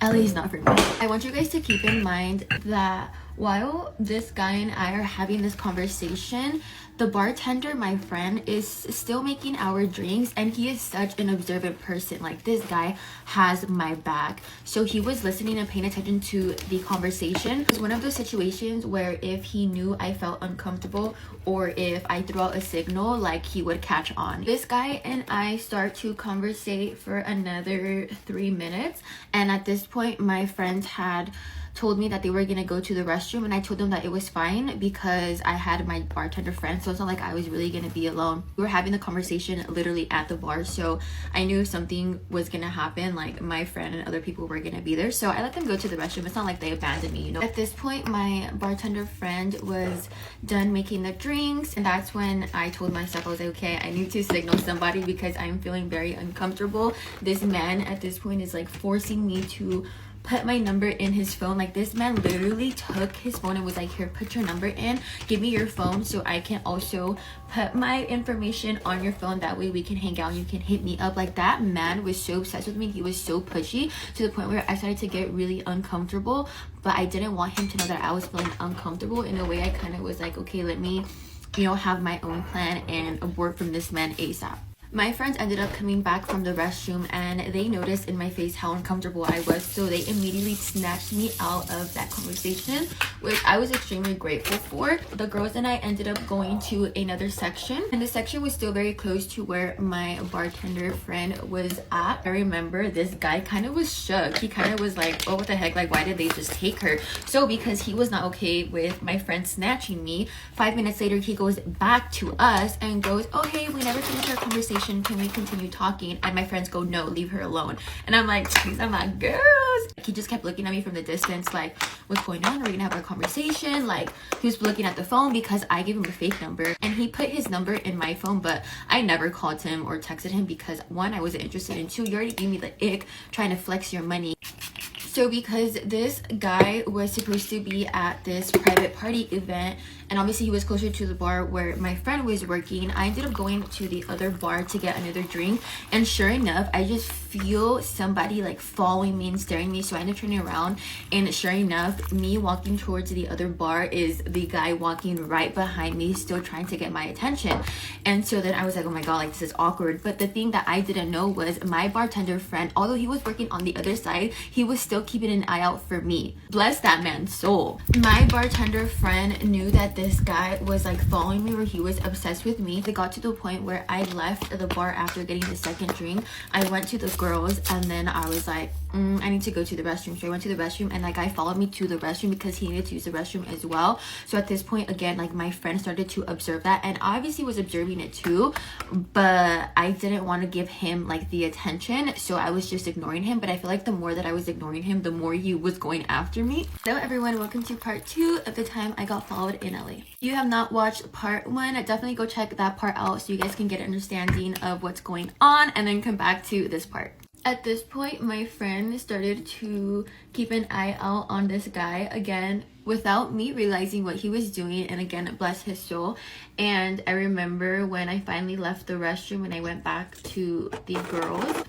LA is not for me. I want you guys to keep in mind that while this guy and I are having this conversation, the bartender, my friend, is still making our drinks, and he is such an observant person. Like, this guy has my back. So he was listening and paying attention to the conversation. It was one of those situations where if he knew I felt uncomfortable or if I threw out a signal, like, he would catch on. This guy and I start to conversate for another 3 minutes, and at this point my friends had told me that they were gonna go to the restroom, and I told them that it was fine because I had my bartender friend, so it's not like I was really gonna be alone. We were having the conversation literally at the bar, so I knew something was gonna happen, like my friend and other people were gonna be there, so I let them go to the restroom. It's not like they abandoned me, you know. At this point, my bartender friend was done making the drinks, and that's when I told myself, I was like, okay, I need to signal somebody because I'm feeling very uncomfortable. This man at this point is like forcing me to put my number in his phone. Like, this man literally took his phone and was like, here, put your number in, give me your phone so I can also put my information on your phone, that way we can hang out and you can hit me up. Like, that man was so obsessed with me. He was so pushy to the point where I started to get really uncomfortable, but I didn't want him to know that I was feeling uncomfortable. In a way, I kind of was like, okay, let me, you know, have my own plan and abort from this man ASAP. My friends ended up coming back from the restroom, and they noticed in my face how uncomfortable I was, so they immediately snatched me out of that conversation, which I was extremely grateful for. The girls and I ended up going to another section, and the section was still very close to where my bartender friend was at. I remember this guy kind of was shook. He kind of was like, oh, what the heck, like, why did they just take her? So because he was not okay with my friend snatching me, 5 minutes later he goes back to us and goes, oh, hey, we never finished our conversation, can we continue talking? And my friends go, no, leave her alone. And I'm like, these are my girls. He just kept looking at me from the distance like, what's going on? Are we gonna have our conversation? Like, he was looking at the phone because I gave him a fake number, and he put his number in my phone, but I never called him or texted him because, one, I wasn't interested, and two, you already gave me the ick trying to flex your money. So because this guy was supposed to be at this private party event, and obviously he was closer to the bar where my friend was working, I ended up going to the other bar to get another drink, and sure enough, I just feel somebody like following me and staring at me. So I ended up turning around, and sure enough, me walking towards the other bar is the guy walking right behind me, still trying to get my attention. And so then I was like, oh my god, like, this is awkward. But the thing that I didn't know was my bartender friend, although he was working on the other side, he was still keeping an eye out for me. Bless that man's soul. My bartender friend knew that this guy was like following me, or he was obsessed with me. It got to the point where I left the bar after getting the second drink. I went to the girls, and then I was like, I need to go to the restroom. So I went to the restroom, and that guy followed me to the restroom because he needed to use the restroom as well. So at this point, again, like, my friend started to observe that, and obviously was observing it too, but I didn't want to give him like the attention, so I was just ignoring him. But I feel like the more that I was ignoring him, the more he was going after me. Hello everyone, welcome to part 2 of the time I got followed in LA. If you have not watched part 1, definitely go check that part out so you guys can get an understanding of what's going on, and then come back to this part. At this point, my friend started to keep an eye out on this guy again without me realizing what he was doing, and again, bless his soul. And I remember when I finally left the restroom and I went back to the girls,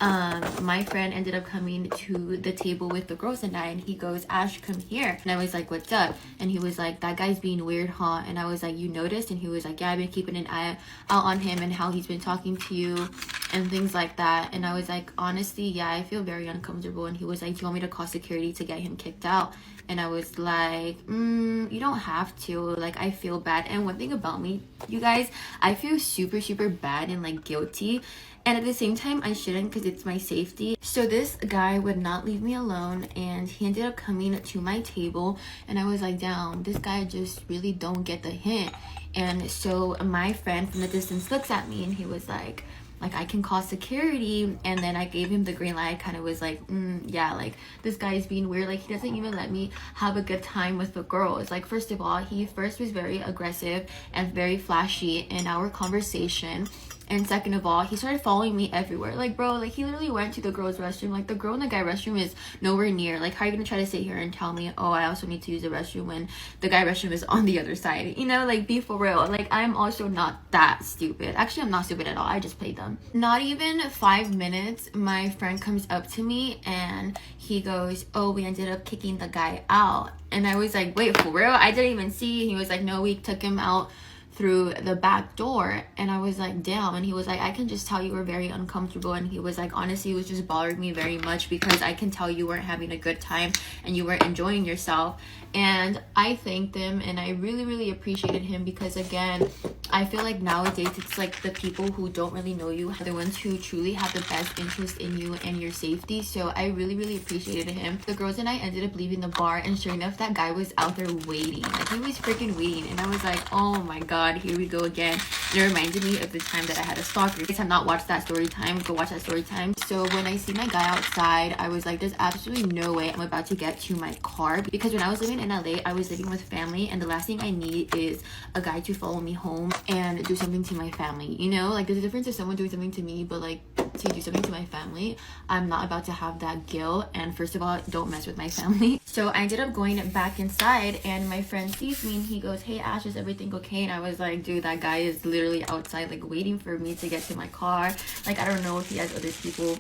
my friend ended up coming to the table with the girls and I, and he goes, Ash, come here. And I was like, what's up? And he was like, that guy's being weird, huh? And I was like, you noticed? And he was like, yeah, I've been keeping an eye out on him and how he's been talking to you and things like that. And I was like, honestly, yeah, I feel very uncomfortable. And he was like, do you want me to call security to get him kicked out? And I was like, you don't have to. Like, I feel bad. And one thing about me, you guys, I feel super, super bad and like guilty. And at the same time, I shouldn't, because it's my safety. So this guy would not leave me alone, and he ended up coming to my table, and I was like, damn, this guy just really don't get the hint. And so my friend from the distance looks at me, and he was like, I can call security. And then I gave him the green light. I kind of was like, yeah, like, this guy is being weird. Like, he doesn't even let me have a good time with the girls. Like, first of all, he first was very aggressive and very flashy in our conversation. And second of all, he started following me everywhere. Like, bro, like, he literally went to the girls' restroom. Like, the girl in the guy restroom is nowhere near. Like, how are you gonna try to sit here and tell me, oh, I also need to use the restroom when the guy restroom is on the other side? You know, like, be for real. Like, I'm also not that stupid. Actually, I'm not stupid at all. I just played dumb. Not even 5 minutes, my friend comes up to me and he goes, oh, we ended up kicking the guy out. And I was like, wait, for real? I didn't even see. He was like, no, we took him out through the back door. And I was like, damn. And he was like, I can just tell you were very uncomfortable. And he was like, honestly, it was just bothering me very much because I can tell you weren't having a good time and you weren't enjoying yourself. And I thanked him, and I really, really appreciated him, because again, I feel like nowadays it's like the people who don't really know you are the ones who truly have the best interest in you and your safety. So I really, really appreciated him. The girls and I ended up leaving the bar, and sure enough, that guy was out there waiting. Like, he was freaking waiting. And I was like, oh my god, here we go again. And it reminded me of the time that I had a stalker. If you guys have not watched that story time, go watch that story time. So when I see my guy outside, I was like, there's absolutely no way I'm about to get to my car, because when I was living in LA, I was living with family, and the last thing I need is a guy to follow me home and do something to my family. You know, like, there's a difference of someone doing something to me, but like, to do something to my family, I'm not about to have that guilt. And first of all, don't mess with my family. So I ended up going back inside, and my friend sees me and he goes, hey Ash, is everything okay? And I was like, dude, that guy is literally outside, like, waiting for me to get to my car. Like, I don't know if he has other people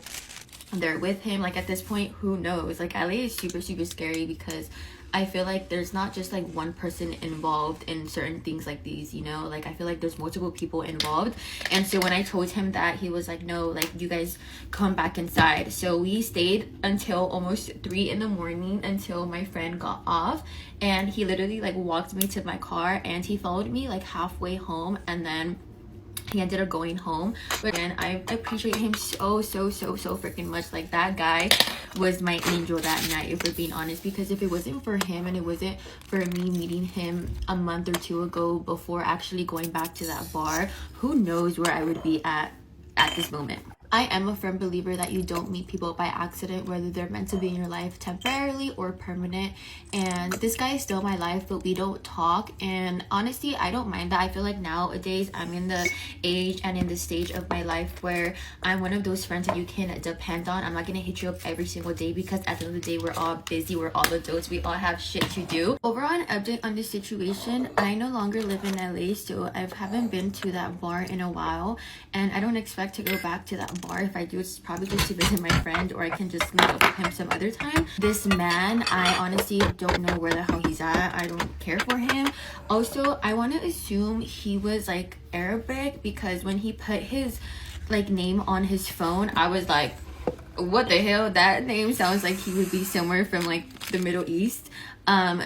there with him. Like, at this point, who knows? Like, LA is super, super scary, because I feel like there's not just like one person involved in certain things like these, you know? Like, I feel like there's multiple people involved. And so when I told him that, he was like, no, like, you guys come back inside. So we stayed until almost 3 in the morning, until my friend got off, and he literally like walked me to my car, and he followed me like halfway home, and then he ended up going home. But again, I appreciate him so freaking much. Like, that guy was my angel that night, if we're being honest, because if it wasn't for him, and it wasn't for me meeting him a month or 2 ago before actually going back to that bar, who knows where I would be at this moment. I am a firm believer that you don't meet people by accident, whether they're meant to be in your life temporarily or permanent. And this guy is still my life, but we don't talk. And honestly, I don't mind that. I feel like nowadays I'm in the age and in the stage of my life where I'm one of those friends that you can depend on. I'm not gonna hit you up every single day, because at the end of the day, we're all busy, we're all adults, we all have shit to do. Overall, an update on the situation: I no longer live in LA, so I haven't been to that bar in a while, and I don't expect to go back to that bar. If I do, it's probably just to visit my friend, or I can just meet up with him some other time. This man, I honestly don't know where the hell he's at. I don't care for him. Also, I want to assume he was like Arabic, because when he put his like name on his phone, I was like, what the hell? That name sounds like he would be somewhere from like the Middle East.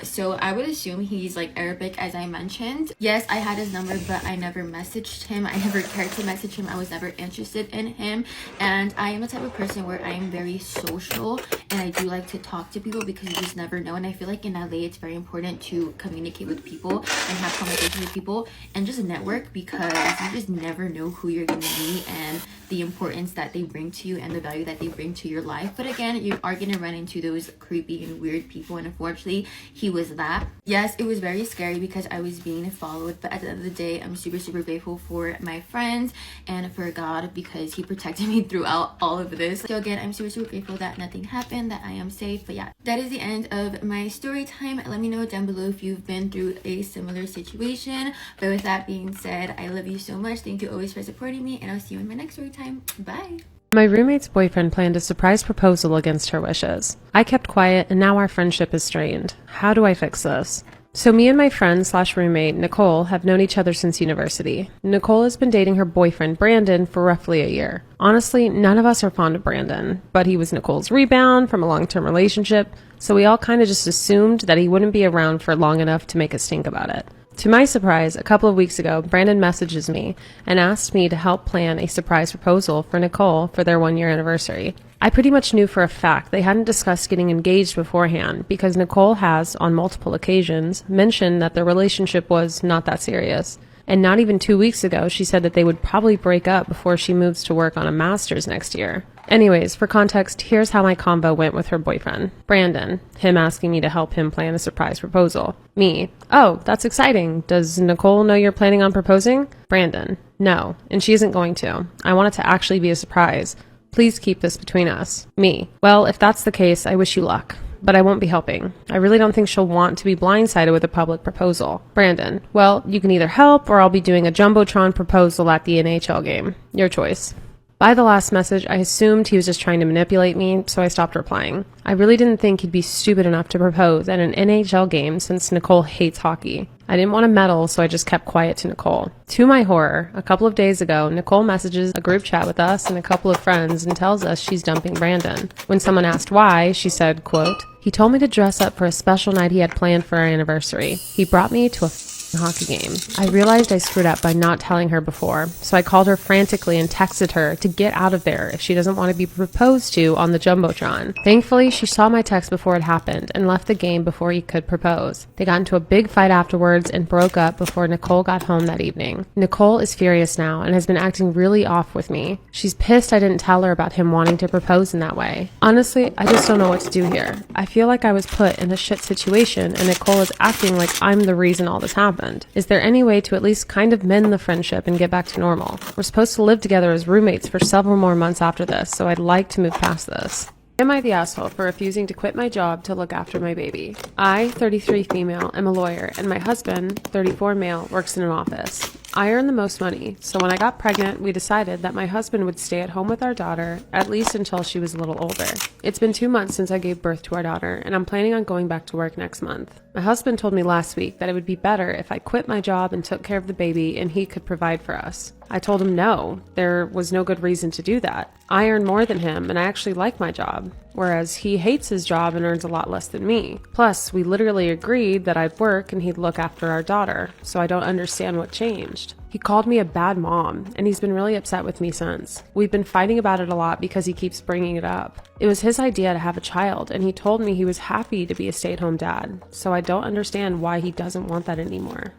So I would assume he's like Arabic, as I mentioned. Yes, I had his number, but I never messaged him. I never cared to message him. I was never interested in him. And I am the type of person where I am very social, and I do like to talk to people, because you just never know. And I feel like in LA, it's very important to communicate with people and have conversations with people and just network, because you just never know who you're gonna meet and the importance that they bring to you and the value that they bring to your life. But again, you are gonna run into those creepy and weird people, and unfortunately, he was that. Yes, it was very scary because I was being followed, but at the end of the day, I'm super grateful for my friends and for God, because he protected me throughout all of this. So again, I'm super grateful that nothing happened, that I am safe. But yeah, that is the end of my story time. Let me know down below if you've been through a similar situation. But with that being said, I love you so much. Thank you always for supporting me, and I'll see you in my next story time. Bye. My roommate's boyfriend planned a surprise proposal against her wishes. I kept quiet, and now our friendship is strained. How do I fix this? So me and my friend/roommate, Nicole, have known each other since university. Nicole has been dating her boyfriend, Brandon, for roughly a year. Honestly, none of us are fond of Brandon, but he was Nicole's rebound from a long-term relationship, so we all kind of just assumed that he wouldn't be around for long enough to make us think about it. To my surprise, a couple of weeks ago, Brandon messages me and asked me to help plan a surprise proposal for Nicole for their 1-year anniversary. I pretty much knew for a fact they hadn't discussed getting engaged beforehand because Nicole has, on multiple occasions, mentioned that their relationship was not that serious. And not even 2 weeks ago, she said that they would probably break up before she moves to work on a master's next year. Anyways, for context, here's how my convo went with her boyfriend. Brandon, him asking me to help him plan a surprise proposal. Me, oh, that's exciting. Does Nicole know you're planning on proposing? Brandon, no, and she isn't going to. I want it to actually be a surprise. Please keep this between us. Me, well, if that's the case, I wish you luck. But I won't be helping. I really don't think she'll want to be blindsided with a public proposal. Brandon, well, you can either help or I'll be doing a Jumbotron proposal at the NHL game. Your choice. By the last message, I assumed he was just trying to manipulate me, so I stopped replying. I really didn't think he'd be stupid enough to propose at an NHL game since Nicole hates hockey. I didn't want to meddle, so I just kept quiet to Nicole. To my horror, a couple of days ago, Nicole messages a group chat with us and a couple of friends and tells us she's dumping Brandon. When someone asked why, she said, quote, "He told me to dress up for a special night he had planned for our anniversary. He brought me to a hockey game. I realized I screwed up by not telling her before, so I called her frantically and texted her to get out of there if she doesn't want to be proposed to on the Jumbotron. Thankfully, she saw my text before it happened and left the game before he could propose. They got into a big fight afterwards and broke up before Nicole got home that evening. Nicole is furious now and has been acting really off with me. She's pissed I didn't tell her about him wanting to propose in that way. Honestly, I just don't know what to do here. I feel like I was put in a shit situation and Nicole is acting like I'm the reason all this happened. Is there any way to at least kind of mend the friendship and get back to normal? We're supposed to live together as roommates for several more months after this, so I'd like to move past this. Am I the asshole for refusing to quit my job to look after my baby? I, 33 female, am a lawyer, and my husband, 34 male, works in an office. I earn the most money, so when I got pregnant, we decided that my husband would stay at home with our daughter, at least until she was a little older. It's been 2 months since I gave birth to our daughter, and I'm planning on going back to work next month. My husband told me last week that it would be better if I quit my job and took care of the baby and he could provide for us. I told him no, there was no good reason to do that. I earn more than him and I actually like my job, whereas he hates his job and earns a lot less than me. Plus, we literally agreed that I'd work and he'd look after our daughter, so I don't understand what changed. He called me a bad mom, and he's been really upset with me since. We've been fighting about it a lot because he keeps bringing it up. It was his idea to have a child, and he told me he was happy to be a stay-at-home dad, so I don't understand why he doesn't want that anymore.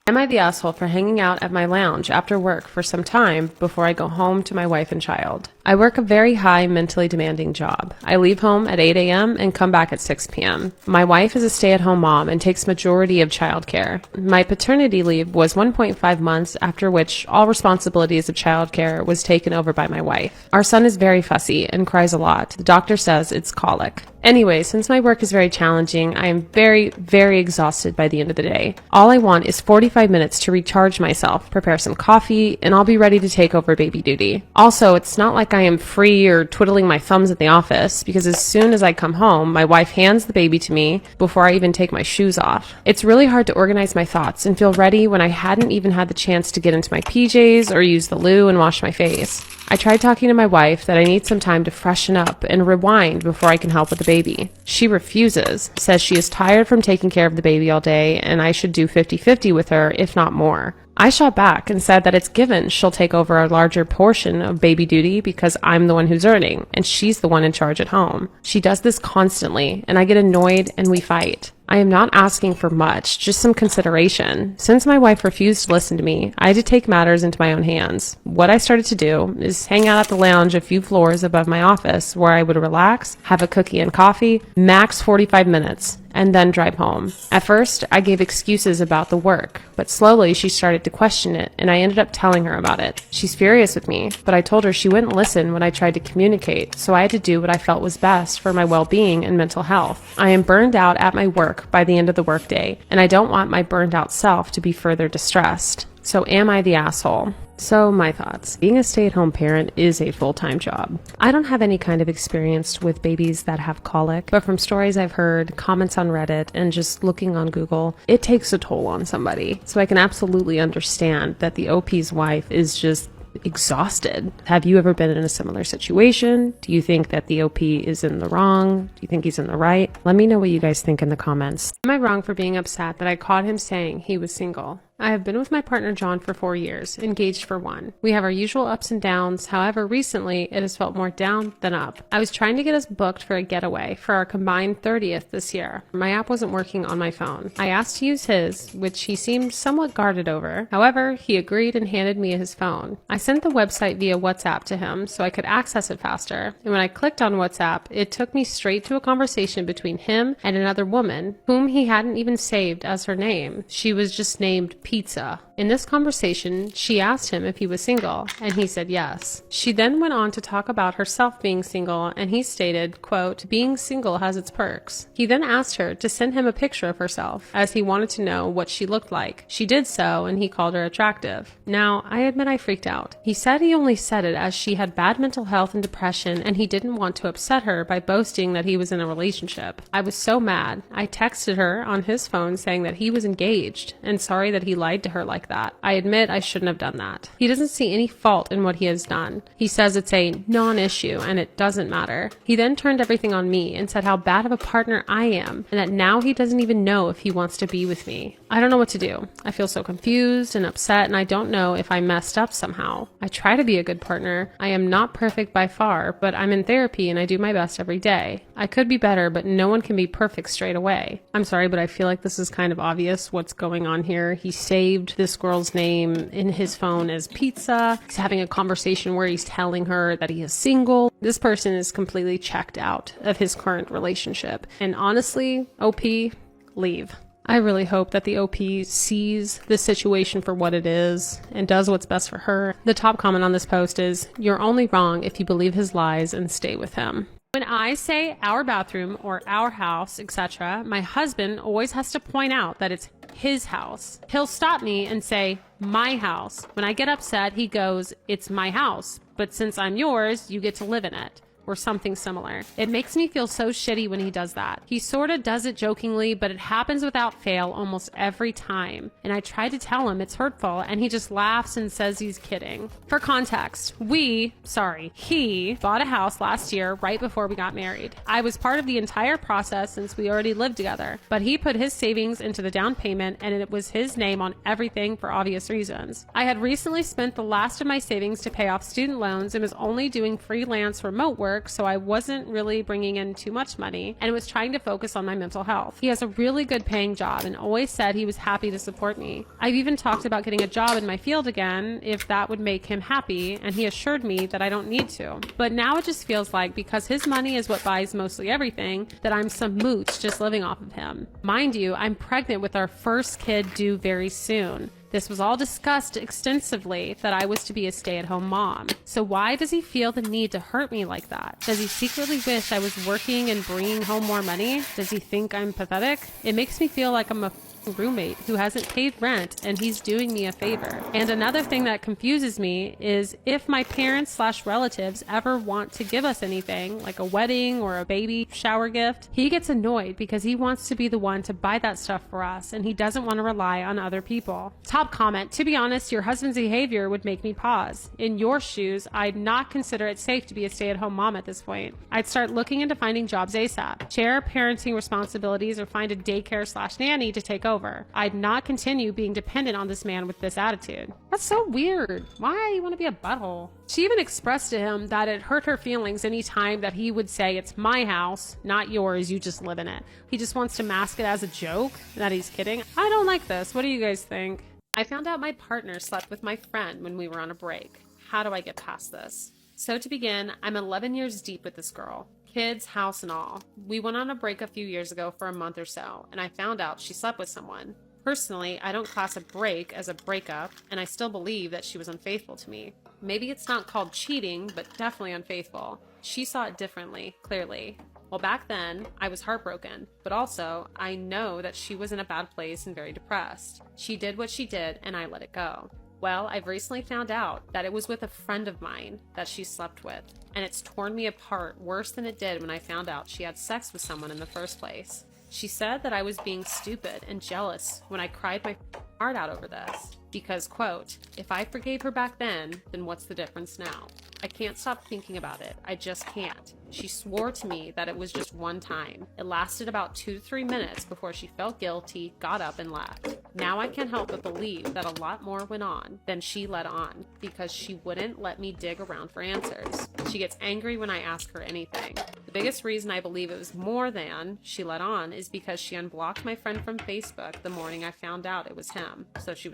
Am I the asshole for hanging out at my lounge after work for some time before I go home to my wife and child? I work a very high, mentally demanding job. I leave home at 8 a.m. and come back at 6 p.m. My wife is a stay-at-home mom and takes majority of childcare. My paternity leave was 1.5 months, after which all responsibilities of childcare was taken over by my wife. Our son is very fussy and cries a lot. The doctor says it's colic. Anyway, since my work is very challenging, I am very, very exhausted by the end of the day. All I want is 45 minutes to recharge myself, prepare some coffee, and I'll be ready to take over baby duty. Also, it's not like I am free or twiddling my thumbs at the office, because as soon as I come home, my wife hands the baby to me before I even take my shoes off. It's really hard to organize my thoughts and feel ready when I hadn't even had the chance to get into my PJs or use the loo and wash my face. I tried talking to my wife that I need some time to freshen up and rewind before I can help with the baby. She refuses, says she is tired from taking care of the baby all day and I should do 50-50 with her, if not more. I shot back and said that it's given she'll take over a larger portion of baby duty because I'm the one who's earning and she's the one in charge at home. She does this constantly and I get annoyed and we fight. I am not asking for much, just some consideration. Since my wife refused to listen to me, I had to take matters into my own hands. What I started to do is hang out at the lounge a few floors above my office where I would relax, have a cookie and coffee, max 45 minutes, and then drive home. At first, I gave excuses about the work, but slowly she started to question it, and I ended up telling her about it. She's furious with me, but I told her she wouldn't listen when I tried to communicate, so I had to do what I felt was best for my well-being and mental health. I am burned out at my work by the end of the workday, and I don't want my burned out self to be further distressed. So am I the asshole? So my thoughts. Being a stay-at-home parent is a full-time job. I don't have any kind of experience with babies that have colic, but from stories I've heard, comments on Reddit, and just looking on Google, it takes a toll on somebody. So I can absolutely understand that the OP's wife is just exhausted. Have you ever been in a similar situation? Do you think that the OP is in the wrong? Do you think he's in the right? Let me know what you guys think in the comments. Am I wrong for being upset that I caught him saying he was single? I have been with my partner John for 4 years, engaged for 1. We have our usual ups and downs. However, recently it has felt more down than up. I was trying to get us booked for a getaway for our combined 30th this year. My app wasn't working on my phone. I asked to use his, which he seemed somewhat guarded over. However, he agreed and handed me his phone. I sent the website via WhatsApp to him so I could access it faster. And when I clicked on WhatsApp, it took me straight to a conversation between him and another woman whom he hadn't even saved as her name. She was just named Pizza. In this conversation, she asked him if he was single, and he said yes. She then went on to talk about herself being single, and he stated, quote, "Being single has its perks." He then asked her to send him a picture of herself, as he wanted to know what she looked like. She did so, and he called her attractive. Now, I admit I freaked out. He said he only said it as she had bad mental health and depression, and he didn't want to upset her by boasting that he was in a relationship. I was so mad. I texted her on his phone saying that he was engaged, and sorry that he lied to her like that. I admit I shouldn't have done that. He doesn't see any fault in what he has done. He says it's a non-issue and it doesn't matter. He then turned everything on me and said how bad of a partner I am and that now he doesn't even know if he wants to be with me. I don't know what to do. I feel so confused and upset, and I don't know if I messed up somehow. I try to be a good partner. I am not perfect by far, but I'm in therapy and I do my best every day. I could be better, but no one can be perfect straight away. I'm sorry, but I feel like this is kind of obvious what's going on here. He saved this girl's name in his phone as Pizza. He's having a conversation where he's telling her that he is single. This person is completely checked out of his current relationship. And honestly, OP, leave. I really hope that the OP sees this situation for what it is and does what's best for her. The top comment on this post is, "You're only wrong if you believe his lies and stay with him." When I say our bathroom or our house, etc., my husband always has to point out that it's his house. He'll stop me and say, "My house." When I get upset, he goes, "It's my house, but since I'm yours, you get to live in it." Or something similar. It makes me feel so shitty when he does that. He sort of does it jokingly, but it happens without fail almost every time. And I try to tell him it's hurtful, and he just laughs and says he's kidding. For context, he bought a house last year right before we got married. I was part of the entire process since we already lived together, but he put his savings into the down payment, and it was his name on everything for obvious reasons. I had recently spent the last of my savings to pay off student loans and was only doing freelance remote work, so I wasn't really bringing in too much money and was trying to focus on my mental health. He has a really good paying job and always said he was happy to support me. I've even talked about getting a job in my field again if that would make him happy, and he assured me that I don't need to. But now it just feels like because his money is what buys mostly everything, that I'm some mooch just living off of him. Mind you, I'm pregnant with our first kid due very soon. This was all discussed extensively that I was to be a stay-at-home mom. So why does he feel the need to hurt me like that? Does he secretly wish I was working and bringing home more money? Does he think I'm pathetic? It makes me feel like I'm a roommate who hasn't paid rent and he's doing me a favor. And another thing that confuses me is if my parents/relatives ever want to give us anything, like a wedding or a baby shower gift, he gets annoyed because he wants to be the one to buy that stuff for us and he doesn't want to rely on other people. Top comment, to be honest, your husband's behavior would make me pause. In your shoes, I'd not consider it safe to be a stay-at-home mom at this point. I'd start looking into finding jobs ASAP, share parenting responsibilities, or find a daycare/nanny to take over. I'd not continue being dependent on this man with this attitude. That's so weird. Why you want to be a butthole? She even expressed to him that it hurt her feelings any time that he would say, "It's my house, not yours, you just live in it." He just wants to mask it as a joke, that he's kidding. I don't like this. What do you guys think? I found out my partner slept with my friend when we were on a break. How do I get past this? So to begin, I'm 11 years deep with this girl. Kids, house, and all. We went on a break a few years ago for a month or so, and I found out she slept with someone. Personally, I don't class a break as a breakup, and I still believe that she was unfaithful to me. Maybe it's not called cheating, but definitely unfaithful. She saw it differently, clearly. Well, back then, I was heartbroken, but also, I know that she was in a bad place and very depressed. She did what she did, and I let it go. Well, I've recently found out that it was with a friend of mine that she slept with, and it's torn me apart worse than it did when I found out she had sex with someone in the first place. She said that I was being stupid and jealous when I cried my heart out over this. Because, quote, if I forgave her back then what's the difference now? I can't stop thinking about it. I just can't. She swore to me that it was just one time. It lasted about 2 to 3 minutes before she felt guilty, got up, and left. Now I can't help but believe that a lot more went on than she let on because she wouldn't let me dig around for answers. She gets angry when I ask her anything. The biggest reason I believe it was more than she let on is because she unblocked my friend from Facebook the morning I found out it was him. So she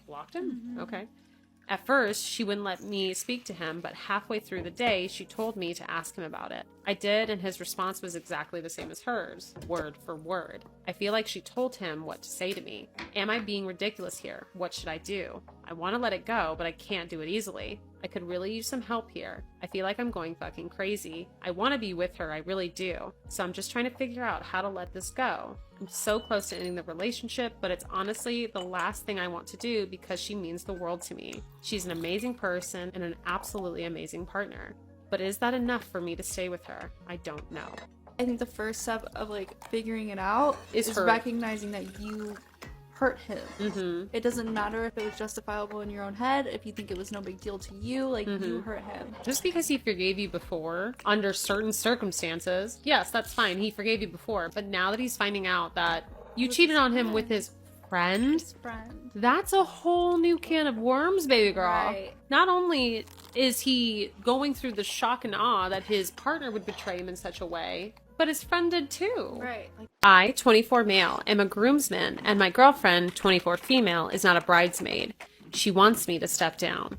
blocked him? Mm-hmm. Okay. At first, she wouldn't let me speak to him, but halfway through the day, she told me to ask him about it. I did, and his response was exactly the same as hers, word for word. I feel like she told him what to say to me. Am I being ridiculous here? What should I do? I want to let it go, but I can't do it easily. I could really use some help here. I feel like I'm going fucking crazy. I want to be with her, I really do. So I'm just trying to figure out how to let this go. I'm so close to ending the relationship, but it's honestly the last thing I want to do because she means the world to me. She's an amazing person and an absolutely amazing partner. But is that enough for me to stay with her? I don't know. I think the first step of figuring it out is recognizing that you hurt him. Mm-hmm. It doesn't matter if it was justifiable in your own head, if you think it was no big deal to you, you hurt him. Just because he forgave you before, under certain circumstances, yes, that's fine. He forgave you before, but now that he's finding out that you cheated on him with his friend, that's a whole new can of worms, baby girl. Right. Not only is he going through the shock and awe that his partner would betray him in such a way, but his friend did too. Right. I, 24 male, am a groomsman, and my girlfriend, 24 female, is not a bridesmaid. She wants me to step down.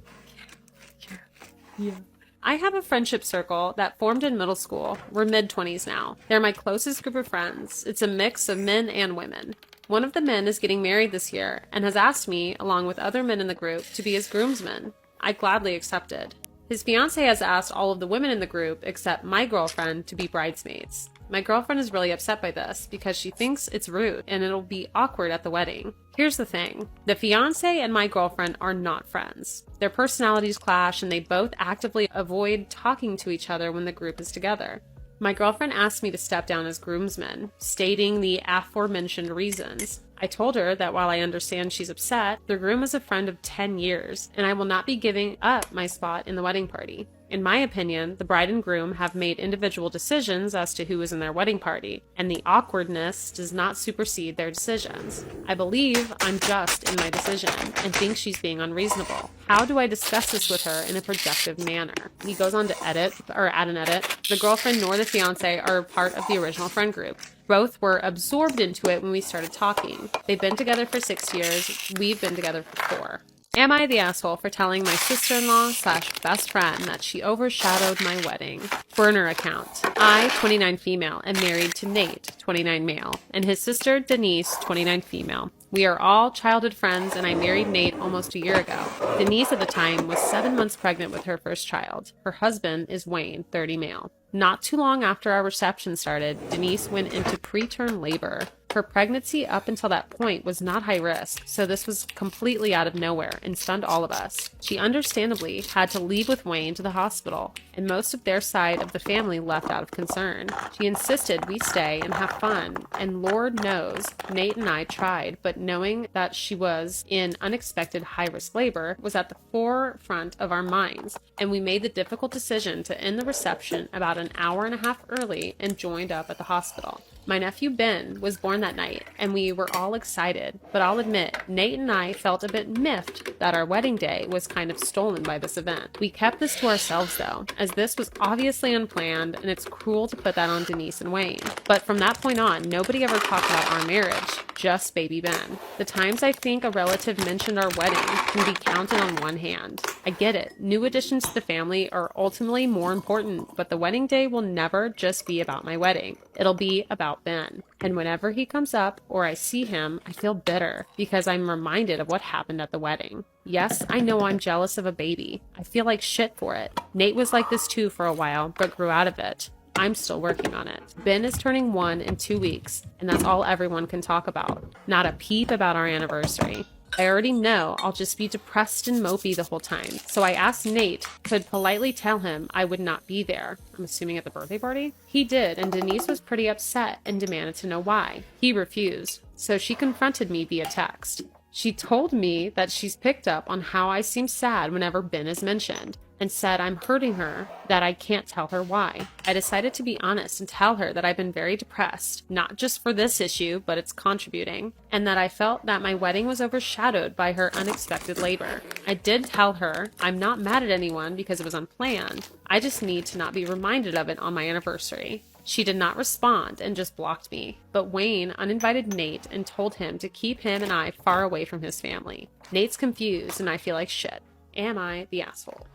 Yeah. I have a friendship circle that formed in middle school. We're mid-20s now. They're my closest group of friends. It's a mix of men and women. One of the men is getting married this year and has asked me, along with other men in the group, to be his groomsman. I gladly accepted. His fiancé has asked all of the women in the group, except my girlfriend, to be bridesmaids. My girlfriend is really upset by this because she thinks it's rude and it'll be awkward at the wedding. Here's the thing. The fiancé and my girlfriend are not friends. Their personalities clash and they both actively avoid talking to each other when the group is together. My girlfriend asked me to step down as groomsman, stating the aforementioned reasons. I told her that while I understand she's upset, the groom is a friend of 10 years, and I will not be giving up my spot in the wedding party. In my opinion, the bride and groom have made individual decisions as to who is in their wedding party, and the awkwardness does not supersede their decisions. I believe I'm just in my decision and think she's being unreasonable. How do I discuss this with her in a productive manner? He goes on to add an edit. The girlfriend nor the fiance are part of the original friend group. Both were absorbed into it when we started talking. They've been together for 6 years. We've been together for 4. Am I the asshole for telling my sister-in-law / best friend that she overshadowed my wedding? Burner account. I, 29 female, am married to Nate, 29 male, and his sister, Denise, 29 female. We are all childhood friends, and I married Nate almost a year ago. Denise at the time was 7 months pregnant with her first child. Her husband is Wayne, 30 male. Not too long after our reception started, Denise went into preterm labor. Her pregnancy up until that point was not high risk, so this was completely out of nowhere and stunned all of us. She understandably had to leave with Wayne to the hospital, and most of their side of the family left out of concern. She insisted we stay and have fun, and Lord knows, Nate and I tried, but knowing that she was in unexpected high-risk labor was at the forefront of our minds, and we made the difficult decision to end the reception about an hour and a half early and joined up at the hospital. My nephew Ben was born that night, and we were all excited, but I'll admit, Nate and I felt a bit miffed that our wedding day was kind of stolen by this event. We kept this to ourselves though, as this was obviously unplanned, and it's cruel to put that on Denise and Wayne. But from that point on, nobody ever talked about our marriage, just baby Ben. The times I think a relative mentioned our wedding can be counted on one hand. I get it, new additions to the family are ultimately more important, but the wedding day will never just be about my wedding. It'll be about Ben. And whenever he comes up or I see him, I feel bitter because I'm reminded of what happened at the wedding. Yes, I know I'm jealous of a baby. I feel like shit for it. Nate was like this too for a while, but grew out of it. I'm still working on it. Ben is turning 1 in 2 weeks, and that's all everyone can talk about. Not a peep about our anniversary. I already know I'll just be depressed and mopey the whole time. So I asked Nate could politely tell him I would not be there. I'm assuming at the birthday party? He did, and Denise was pretty upset and demanded to know why. He refused, so she confronted me via text. She told me that she's picked up on how I seem sad whenever Ben is mentioned, and said I'm hurting her, that I can't tell her why. I decided to be honest and tell her that I've been very depressed, not just for this issue, but it's contributing, and that I felt that my wedding was overshadowed by her unexpected labor. I did tell her I'm not mad at anyone because it was unplanned. I just need to not be reminded of it on my anniversary. She did not respond and just blocked me, but Wayne uninvited Nate and told him to keep him and I far away from his family. Nate's confused and I feel like shit. Am I the asshole?